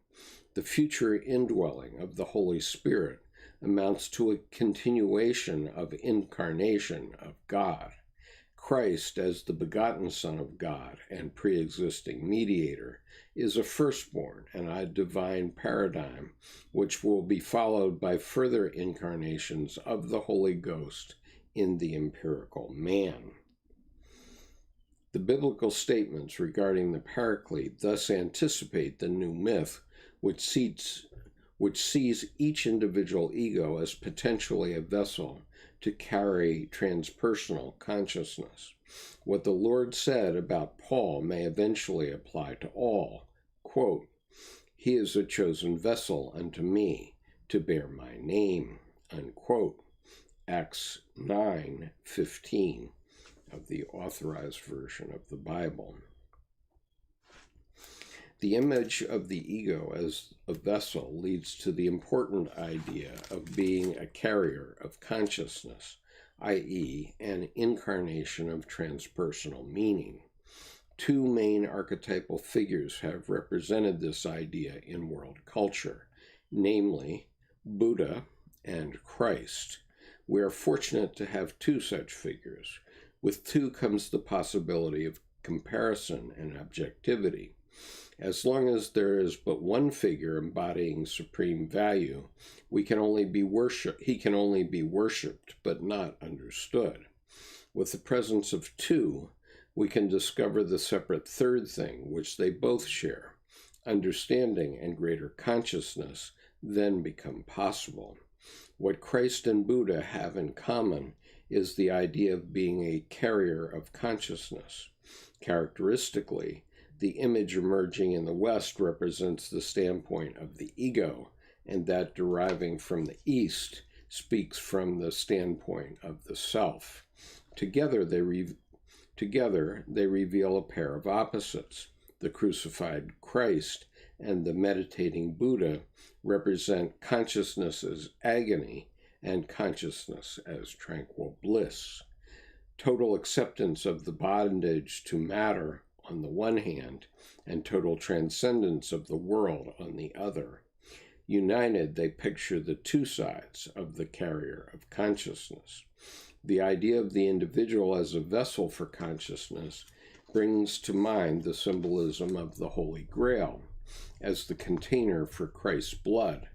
Speaker 1: "The future indwelling of the Holy Spirit amounts to a continuation of incarnation of God. Christ, as the begotten Son of God and pre-existing mediator, is a firstborn and a divine paradigm, which will be followed by further incarnations of the Holy Ghost in the empirical man." The biblical statements regarding the Paraclete thus anticipate the new myth, which sees each individual ego as potentially a vessel to carry transpersonal consciousness. What the Lord said about Paul may eventually apply to all. Quote, "He is a chosen vessel unto me to bear my name," unquote. Acts 9:15 of the Authorized Version of the Bible. The image of the ego as a vessel leads to the important idea of being a carrier of consciousness, i.e., an incarnation of transpersonal meaning. Two main archetypal figures have represented this idea in world culture, namely Buddha and Christ. We are fortunate to have two such figures. With two comes the possibility of comparison and objectivity. As long as there is but one figure embodying supreme value, he can only be worshipped, but not understood. With the presence of two, we can discover the separate third thing, which they both share. Understanding and greater consciousness then become possible. What Christ and Buddha have in common is the idea of being a carrier of consciousness. Characteristically, the image emerging in the West represents the standpoint of the ego, and that deriving from the East speaks from the standpoint of the self. Together they reveal a pair of opposites. The crucified Christ and the meditating Buddha represent consciousness's agony and consciousness as tranquil bliss. Total acceptance of the bondage to matter on the one hand, and total transcendence of the world on the other. United, they picture the two sides of the carrier of consciousness. The idea of the individual as a vessel for consciousness brings to mind the symbolism of the Holy Grail as the container for Christ's blood.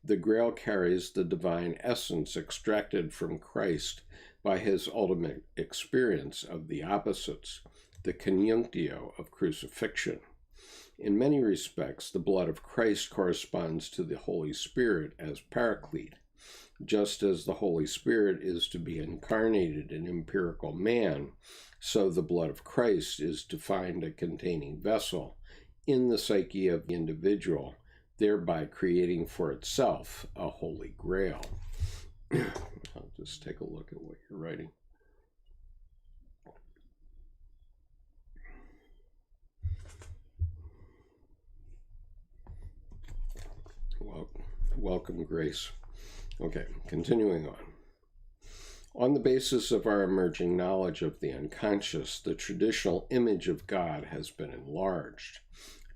Speaker 1: The Grail carries the divine essence extracted from Christ by his ultimate experience of the opposites, the conjunctio of crucifixion. In many respects, the blood of Christ corresponds to the Holy Spirit as Paraclete. Just as the Holy Spirit is to be incarnated in empirical man, so the blood of Christ is to find a containing vessel in the psyche of the individual, thereby creating for itself a holy grail. I'll just take a look at what you're writing. Welcome, Grace. Okay, continuing on. On the basis of our emerging knowledge of the unconscious, the traditional image of God has been enlarged.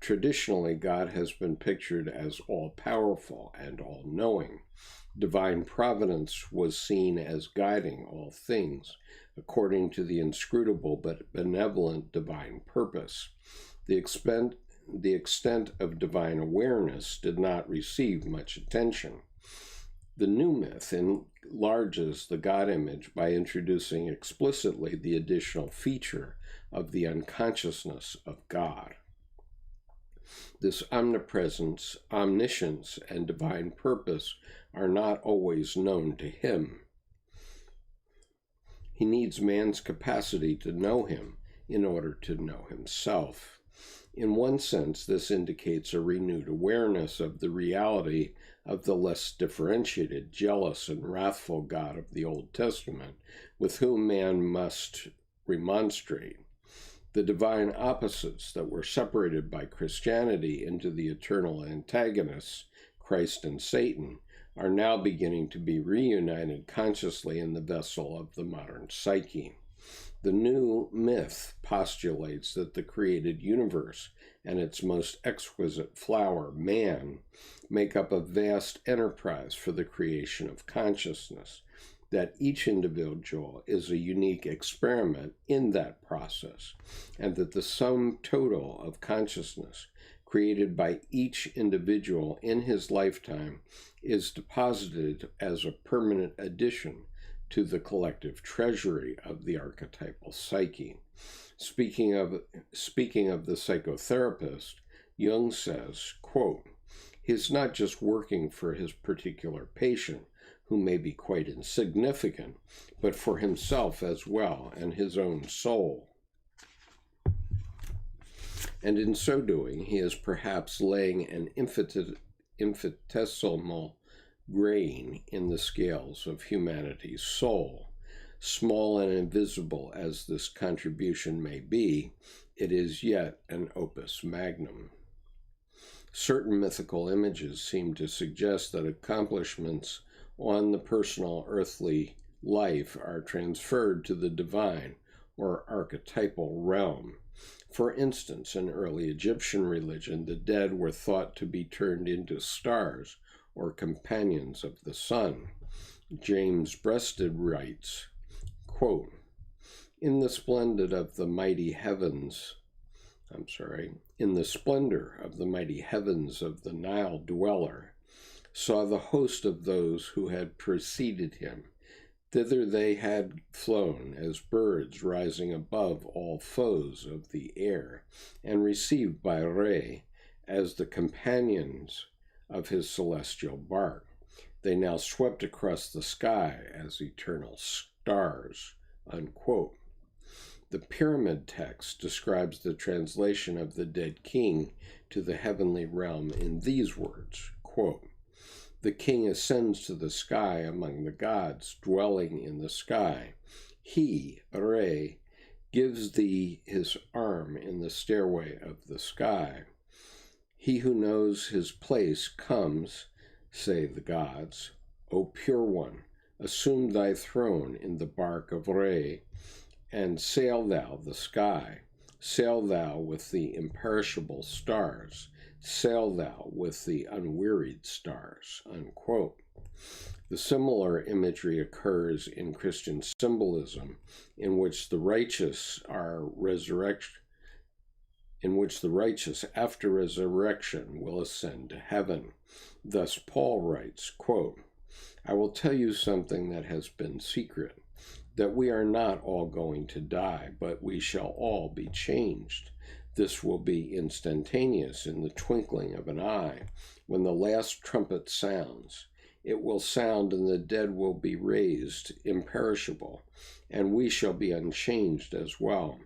Speaker 1: Traditionally, God has been pictured as all-powerful and all-knowing. Divine providence was seen as guiding all things, according to the inscrutable but benevolent divine purpose. The extent of divine awareness did not receive much attention. The new myth enlarges the God image by introducing explicitly the additional feature of the unconsciousness of God. This omnipresence, omniscience, and divine purpose are not always known to him. He needs man's capacity to know him in order to know himself. In one sense, this indicates a renewed awareness of the reality of the less differentiated, jealous, and wrathful God of the Old Testament, with whom man must remonstrate. The divine opposites that were separated by Christianity into the eternal antagonists, Christ and Satan, are now beginning to be reunited consciously in the vessel of the modern psyche. The new myth postulates that the created universe and its most exquisite flower, man, make up a vast enterprise for the creation of consciousness, that each individual is a unique experiment in that process, and that the sum total of consciousness created by each individual in his lifetime is deposited as a permanent addition to the collective treasury of the archetypal psyche. Speaking of the psychotherapist, Jung says, quote, "He's not just working for his particular patient, who may be quite insignificant, but for himself as well and his own soul. And in so doing, he is perhaps laying an infinitesimal grain in the scales of humanity's soul. Small and invisible as this contribution may be, it is yet an opus magnum." Certain mythical images seem to suggest that accomplishments on the personal earthly life are transferred to the divine or archetypal realm. For instance, in early Egyptian religion, the dead were thought to be turned into stars or companions of the sun. James Breasted writes, quote, in the splendor of the mighty heavens of the Nile dweller, saw the host of those who had preceded him. Thither they had flown as birds rising above all foes of the air, and received by Re as the companions of his celestial bark. They now swept across the sky as eternal stars. Unquote. The pyramid text describes the translation of the dead king to the heavenly realm in these words, quote, "The king ascends to the sky among the gods, dwelling in the sky. He, Re, gives thee his arm in the stairway of the sky. He who knows his place comes, say the gods. O pure one, Assume thy throne in the bark of Re, and sail thou the sky. Sail thou with the imperishable stars. Sail thou with the unwearied stars." Unquote. The similar imagery occurs in Christian symbolism, in which the righteous after resurrection will ascend to heaven. Thus Paul writes, quote, "I will tell you something that has been secret, that we are not all going to die, but we shall all be changed. This will be instantaneous, in the twinkling of an eye, when the last trumpet sounds. It will sound, and the dead will be raised imperishable, and we shall be unchanged as well,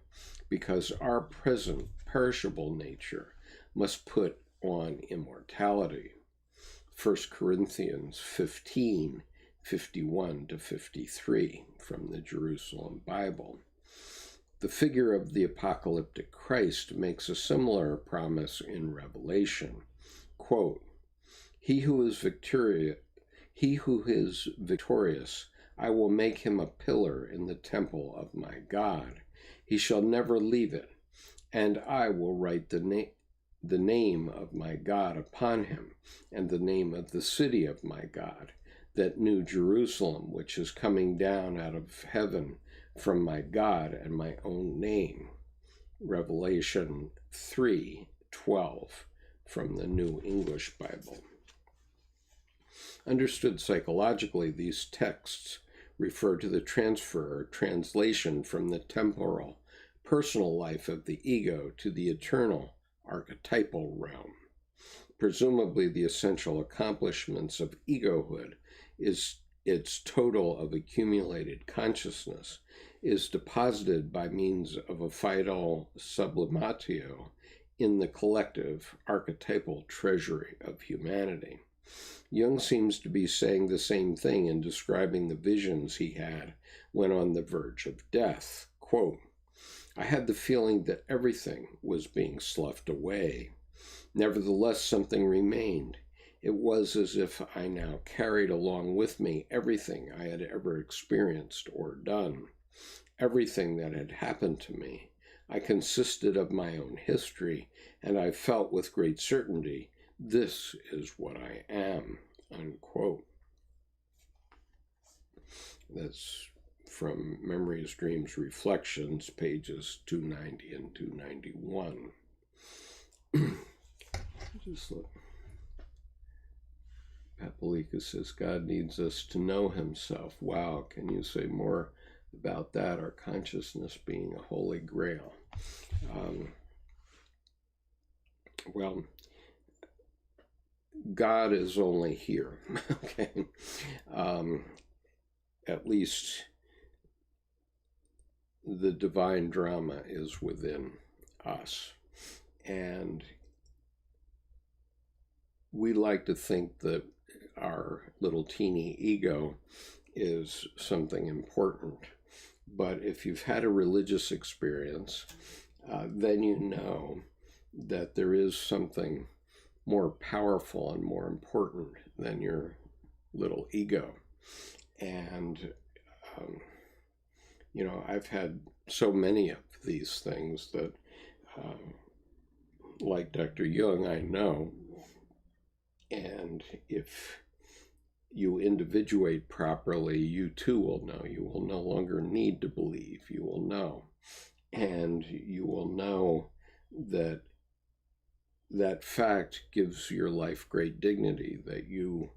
Speaker 1: because our present perishable nature must put on immortality." 1 Corinthians 15, 51 to 53 from the Jerusalem Bible. The figure of the apocalyptic Christ makes a similar promise in Revelation. Quote, He who is victorious, I will make him a pillar in the temple of my God. He shall never leave it, and I will write the name of my God upon him, and the name of the city of my God, that new Jerusalem, which is coming down out of heaven from my God, and my own name. Revelation 3:12 from the New English Bible. Understood psychologically, these texts refer to the transfer or translation from the temporal, personal life of the ego to the eternal, archetypal realm. Presumably, the essential accomplishments of egohood is its total of accumulated consciousness is deposited by means of a final sublimatio in the collective archetypal treasury of humanity. Jung seems to be saying the same thing in describing the visions he had when on the verge of death. Quote, "I had the feeling that everything was being sloughed away. Nevertheless, something remained. It was as if I now carried along with me everything I had ever experienced or done, everything that had happened to me. I consisted of my own history, and I felt with great certainty, this is what I am." Unquote. That's from Memories, Dreams, Reflections, pages 290 and 291. Just look. Papalika says, God needs us to know himself. Wow, can you say more about that? Our consciousness being a holy grail. Well, God is only here, okay? At least the divine drama is within us. And we like to think that our little teeny ego is something important. But if you've had a religious experience, then you know that there is something more powerful and more important than your little ego. And, I've had so many of these things that, like Dr. Jung, I know. And if you individuate properly, you too will know. You will no longer need to believe. You will know. And you will know that that fact gives your life great dignity, that you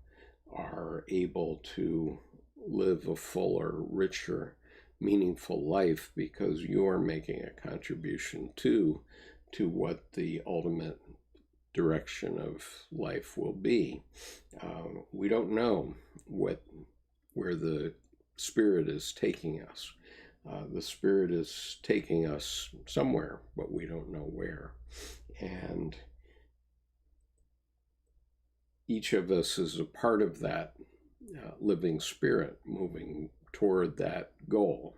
Speaker 1: are able to live a fuller, richer, meaningful life because you are making a contribution to what the ultimate direction of life will be. We don't know where the Spirit is taking us. The Spirit is taking us somewhere, but we don't know where. And each of us is a part of that living spirit moving toward that goal.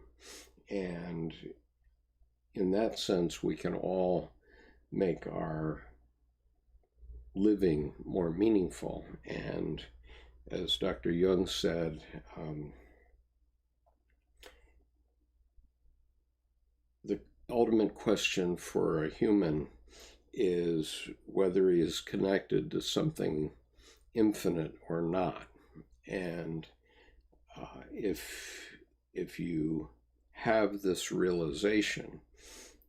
Speaker 1: And in that sense, we can all make our living more meaningful. And as Dr. Jung said, ultimate question for a human is whether he is connected to something infinite or not. And if you have this realization,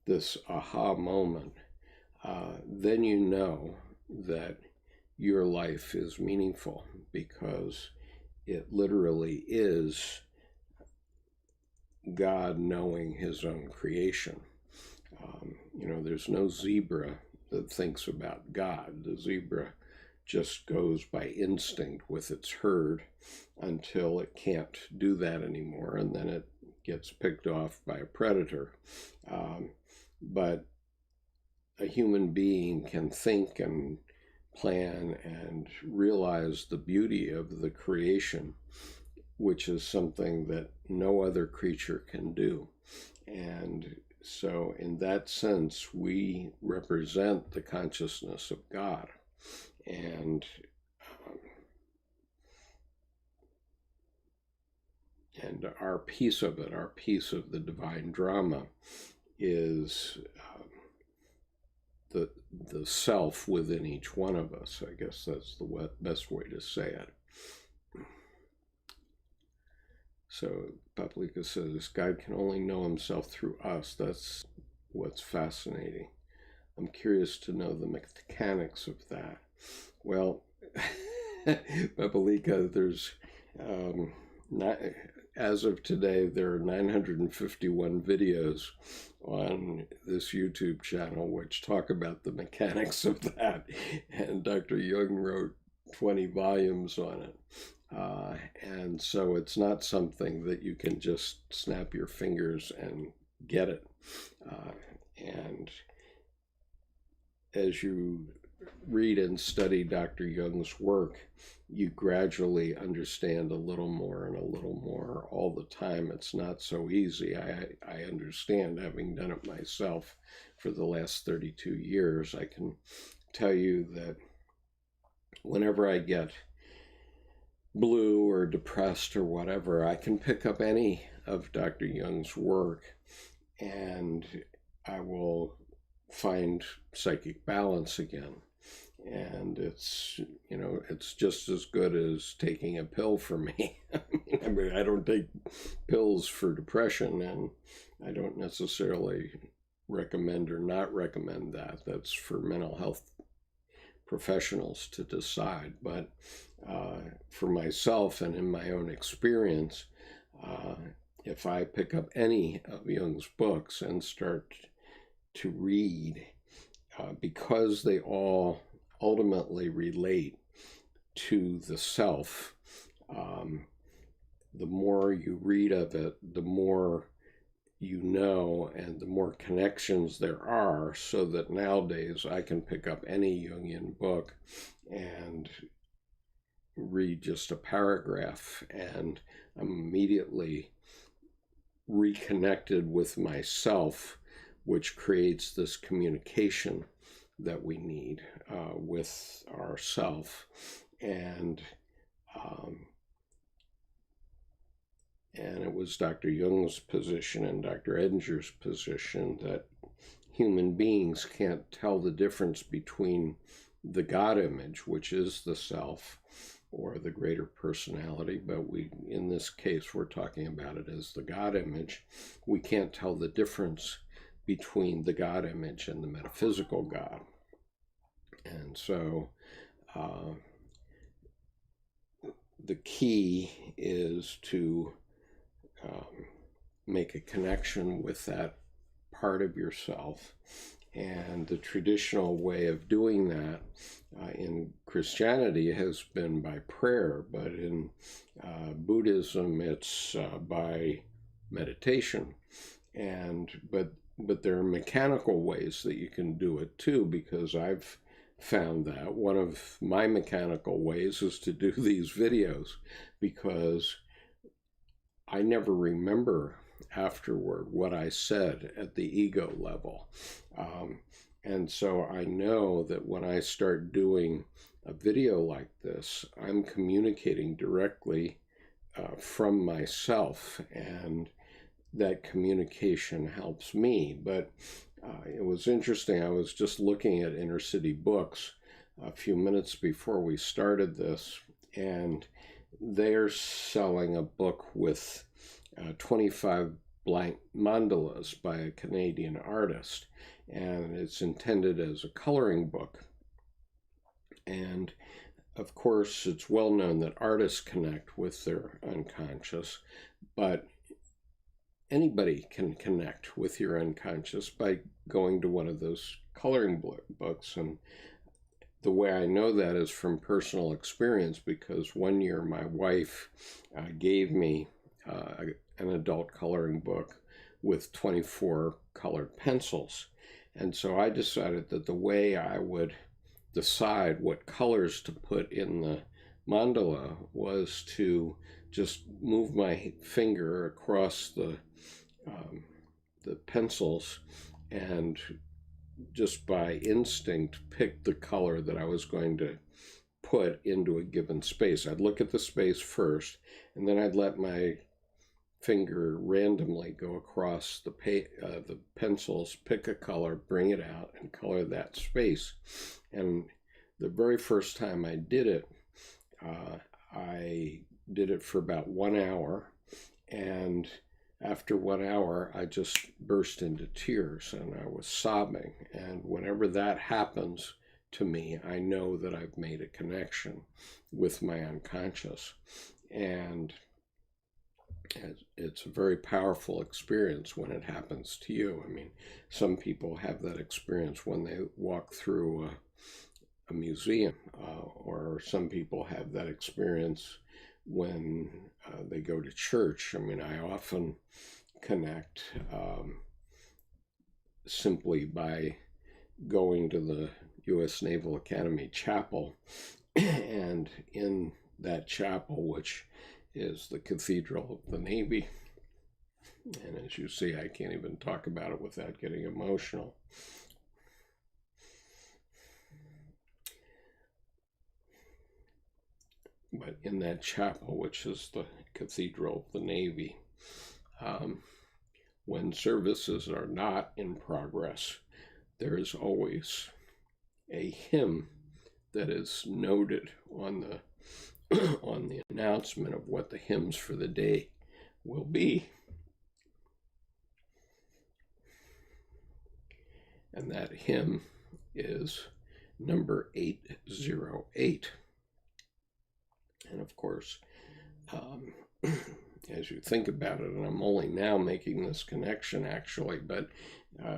Speaker 1: this aha moment, then you know that your life is meaningful, because it literally is God knowing his own creation. There's no zebra that thinks about God. The zebra just goes by instinct with its herd until it can't do that anymore, and then it gets picked off by a predator. But a human being can think and plan and realize the beauty of the creation, which is something that no other creature can do. And so in that sense, we represent the consciousness of God. And our piece of it, our piece of the divine drama, is the self within each one of us. I guess that's the best way to say it. So Paprika says, God can only know himself through us. That's what's fascinating. I'm curious to know the mechanics of that. Well, Paprika, there's as of today, there are 951 videos on this YouTube channel which talk about the mechanics of that. And Dr. Jung wrote 20 volumes on it. And so it's not something that you can just snap your fingers and get it. And as you read and study Dr. Jung's work, you gradually understand a little more and a little more all the time. It's not so easy. I understand, having done it myself for the last 32 years. I can tell you that whenever I get blue or depressed or whatever, I can pick up any of Dr. Jung's work and I will find psychic balance again. And it's just as good as taking a pill for me. I mean, I don't take pills for depression, and I don't necessarily recommend or not recommend that. That's for mental health professionals to decide. But for myself and in my own experience, if I pick up any of Jung's books and start to read, because they all ultimately relate to the self, the more you read of it, the more you know, and the more connections there are, so that nowadays I can pick up any Jungian book and read just a paragraph, and I'm immediately reconnected with myself, which creates this communication that we need with ourself. And it was Dr. Jung's position and Dr. Edinger's position that human beings can't tell the difference between the God image, which is the self, or the greater personality, but in this case, we're talking about it as the God image. We can't tell the difference between the God image and the metaphysical God. And so the key is to make a connection with that part of yourself. And the traditional way of doing that in Christianity has been by prayer, but in Buddhism it's by meditation. But there are mechanical ways that you can do it too, because I've found that one of my mechanical ways is to do these videos, because I never remember afterward what I said at the ego level. And so I know that when I start doing a video like this, I'm communicating directly from myself, and that communication helps me. But it was interesting. I was just looking at Inner City Books a few minutes before we started this, and they're selling a book with 25 blank mandalas by a Canadian artist, and it's intended as a coloring book. And of course, it's well known that artists connect with their unconscious, but anybody can connect with your unconscious by going to one of those coloring books. And the way I know that is from personal experience, because one year my wife gave me an adult coloring book with 24 colored pencils. And so I decided that the way I would decide what colors to put in the mandala was to just move my finger across the pencils and just by instinct pick the color that I was going to put into a given space. I'd look at the space first, and then I'd let my finger randomly go across the pencils, pick a color, bring it out, and color that space. And the very first time I did it for about 1 hour, and after 1 hour, I just burst into tears and I was sobbing. And whenever that happens to me, I know that I've made a connection with my unconscious. And it's a very powerful experience when it happens to you. I mean, some people have that experience when they walk through a museum, or some people have that experience when they go to church. I mean, I often connect simply by going to the U.S. Naval Academy Chapel, and in that chapel, which is the Cathedral of the Navy, and as you see, I can't even talk about it without getting emotional. But in that chapel, which is the Cathedral of the Navy, when services are not in progress, there is always a hymn that is noted on the announcement of what the hymns for the day will be. And that hymn is number 808. And of course, as you think about it, and I'm only now making this connection actually, but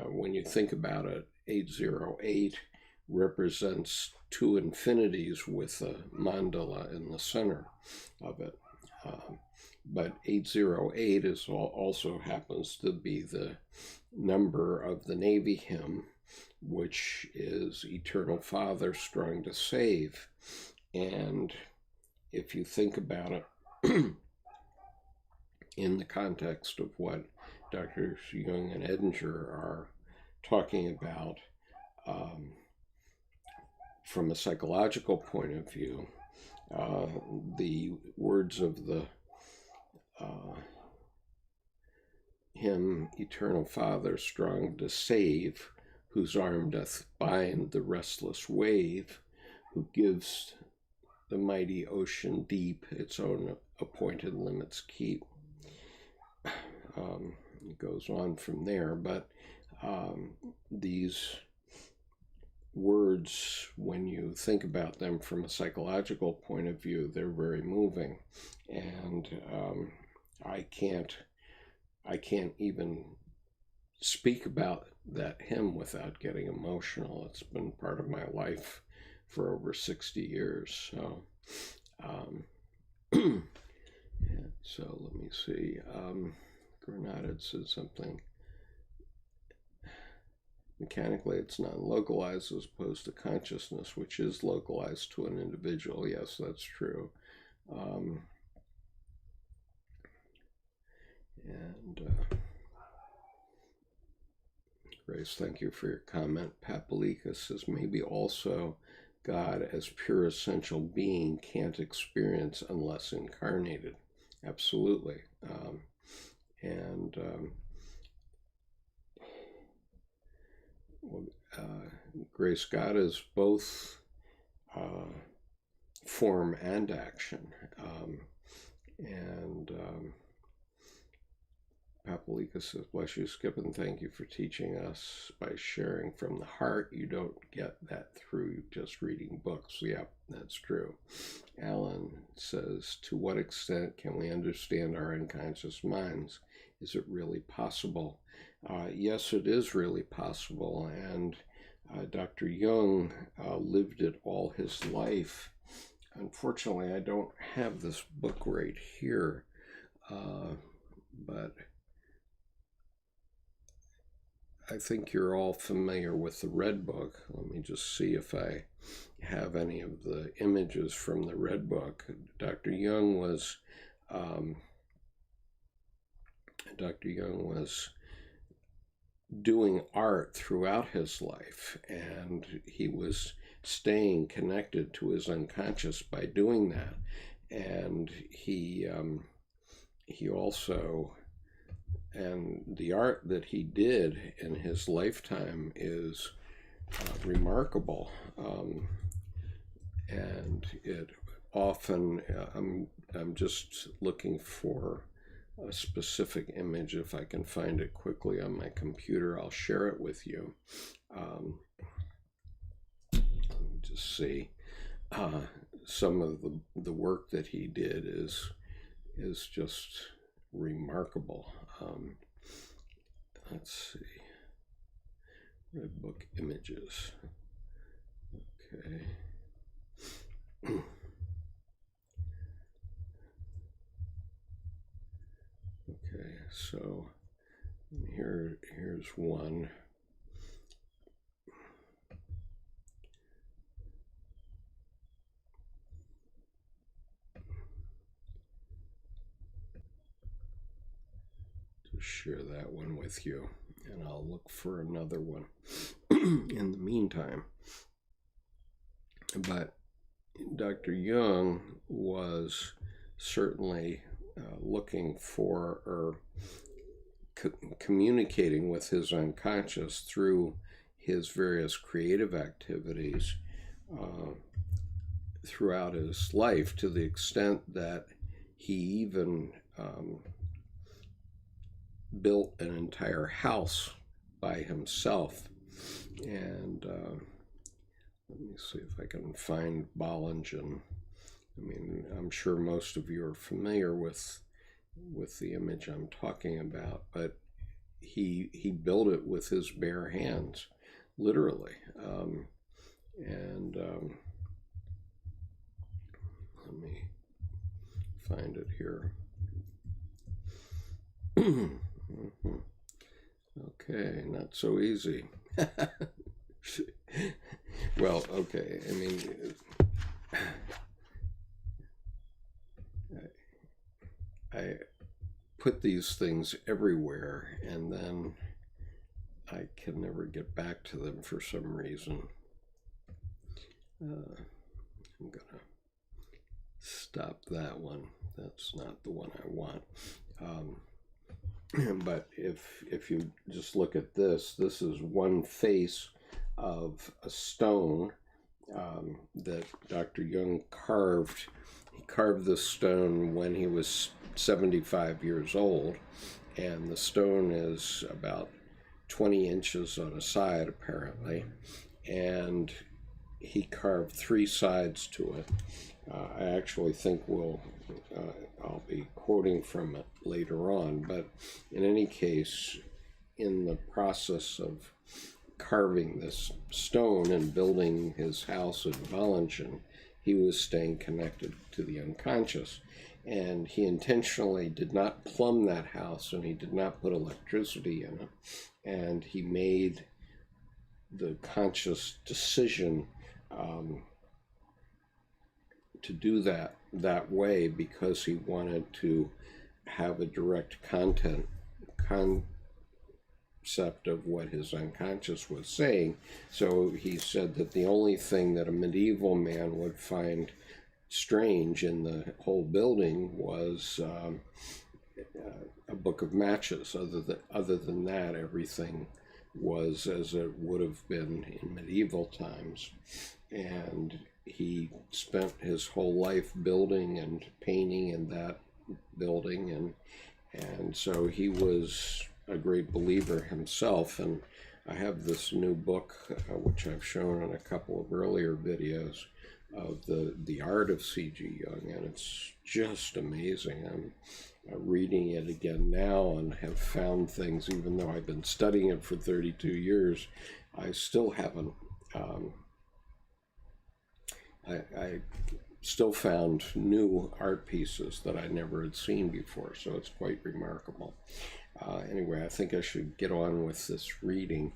Speaker 1: when you think about it, 808 represents two infinities with a mandala in the center of it. But 808 also happens to be the number of the Navy hymn, which is Eternal Father, strong to save. And if you think about it in the context of what Drs. Jung and Edinger are talking about from a psychological point of view, the words of the hymn, Eternal Father, strong to save, whose arm doth bind the restless wave, who gives the mighty ocean deep its own appointed limits keep. It goes on from there, but these words, when you think about them from a psychological point of view, they're very moving. And I can't even speak about that hymn without getting emotional. It's been part of my life for over 60 years. So, so let me see. Granada said something. Mechanically, it's non-localized as opposed to consciousness, which is localized to an individual. Yes, that's true. Grace, thank you for your comment. Papalika says maybe also God as pure essential being can't experience unless incarnated. Absolutely. And Grace, God is both form and action. Papalika says, bless you, Skip, and thank you for teaching us by sharing from the heart. You don't get that through just reading books. Yeah, that's true. Alan says, to what extent can we understand our unconscious minds? Is it really possible? Yes, it is really possible. And Dr. Jung lived it all his life. Unfortunately, I don't have this book right here, but I think you're all familiar with the Red Book. Let me just see if I have any of the images from the Red Book. Dr. Jung was doing art throughout his life, and he was staying connected to his unconscious by doing that. And he also, and the art that he did in his lifetime is remarkable. And it often, I'm just looking for a specific image. If I can find it quickly on my computer, I'll share it with you. Let me just see. Some of the work that he did is just remarkable. Let's see. Red Book images. Okay. Okay, so here's one. To share that one with you, and I'll look for another one in the meantime. But Dr. Jung was certainly looking for or communicating with his unconscious through his various creative activities throughout his life, to the extent that he even built an entire house by himself. And let me see if I can find Bollingen. I mean, I'm sure most of you are familiar with the image I'm talking about, but he built it with his bare hands, literally. Let me find it here. Okay, not so easy. Well, okay, I mean, I put these things everywhere, and then I can never get back to them for some reason. I'm gonna stop that one. That's not the one I want. But if you just look at this is one face of a stone that Dr. Jung carved. He carved this stone when he was 75 years old, and the stone is about 20 inches on a side, apparently, and he carved 3 sides to it. I actually think I'll be quoting from it later on, but in any case, in the process of carving this stone and building his house in Bollingen, he was staying connected to the unconscious. And he intentionally did not plumb that house, and he did not put electricity in it. And he made the conscious decision to do that way because he wanted to have a direct concept of what his unconscious was saying. So he said that the only thing that a medieval man would find strange in the whole building was a book of matches. Other than that, everything was as it would have been in medieval times. And he spent his whole life building and painting in that building, and so he was a great believer himself. And I have this new book, which I've shown in a couple of earlier videos, of the art of C.G. Jung, and it's just amazing. I'm reading it again now and have found things, even though I've been studying it for 32 years, I still haven't, I still found new art pieces that I never had seen before, so it's quite remarkable. Anyway, I think I should get on with this reading.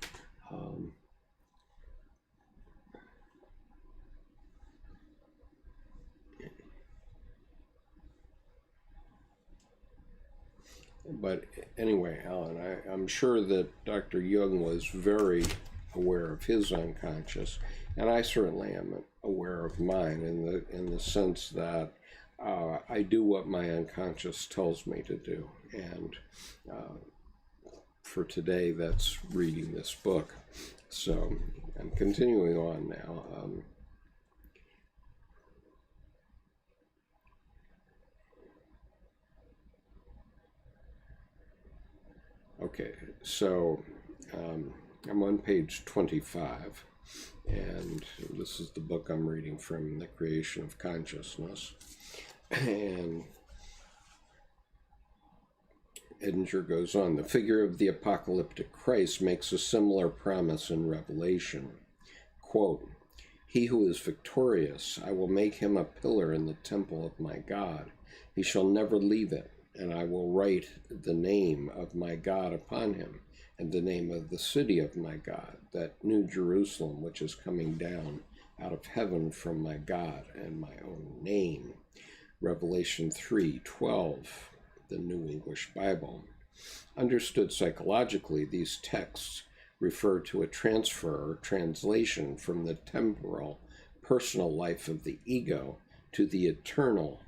Speaker 1: But anyway, Alan, I'm sure that Dr. Jung was very aware of his unconscious, and I certainly am aware of mine in the sense that I do what my unconscious tells me to do. And for today, that's reading this book. So I'm continuing on now. Okay, so I'm on page 25, and this is the book I'm reading from, The Creation of Consciousness. And Edinger goes on, the figure of the apocalyptic Christ makes a similar promise in Revelation. Quote, he who is victorious, I will make him a pillar in the temple of my God. He shall never leave it, and I will write the name of my God upon him, and the name of the city of my God, that new Jerusalem which is coming down out of heaven from my God, and my own name. Revelation 3:12, the New English Bible. Understood psychologically, these texts refer to a transfer or translation from the temporal, personal life of the ego to the eternal,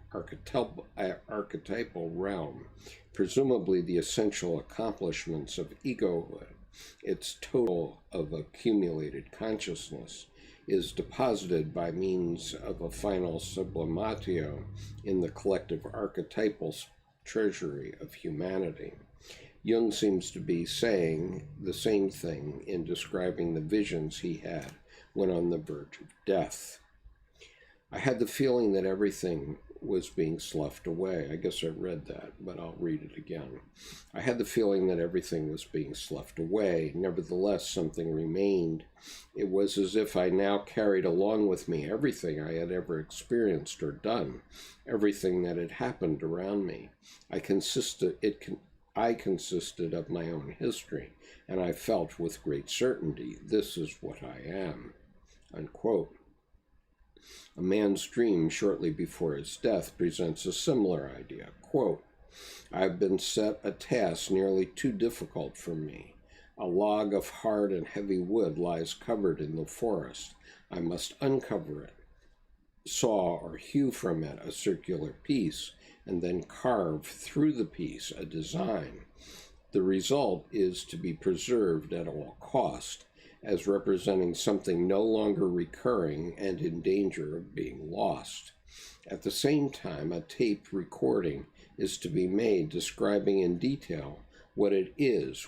Speaker 1: archetypal realm, presumably the essential accomplishments of egohood, its total of accumulated consciousness, is deposited by means of a final sublimatio in the collective archetypal treasury of humanity. Jung seems to be saying the same thing in describing the visions he had when on the verge of death. I had the feeling that everything was being sloughed away. I guess I read that, but I'll read it again. I had the feeling that everything was being sloughed away. Nevertheless, something remained. It was as if I now carried along with me everything I had ever experienced or done, everything that had happened around me. I consisted of my own history, and I felt with great certainty, this is what I am. Unquote. A man's dream shortly before his death presents a similar idea. Quote, I have been set a task nearly too difficult for me. A log of hard and heavy wood lies covered in the forest. I must uncover it, saw or hew from it a circular piece, and then carve through the piece a design. The result is to be preserved at all cost, as representing something no longer recurring and in danger of being lost. At the same time, a tape recording is to be made describing in detail what it is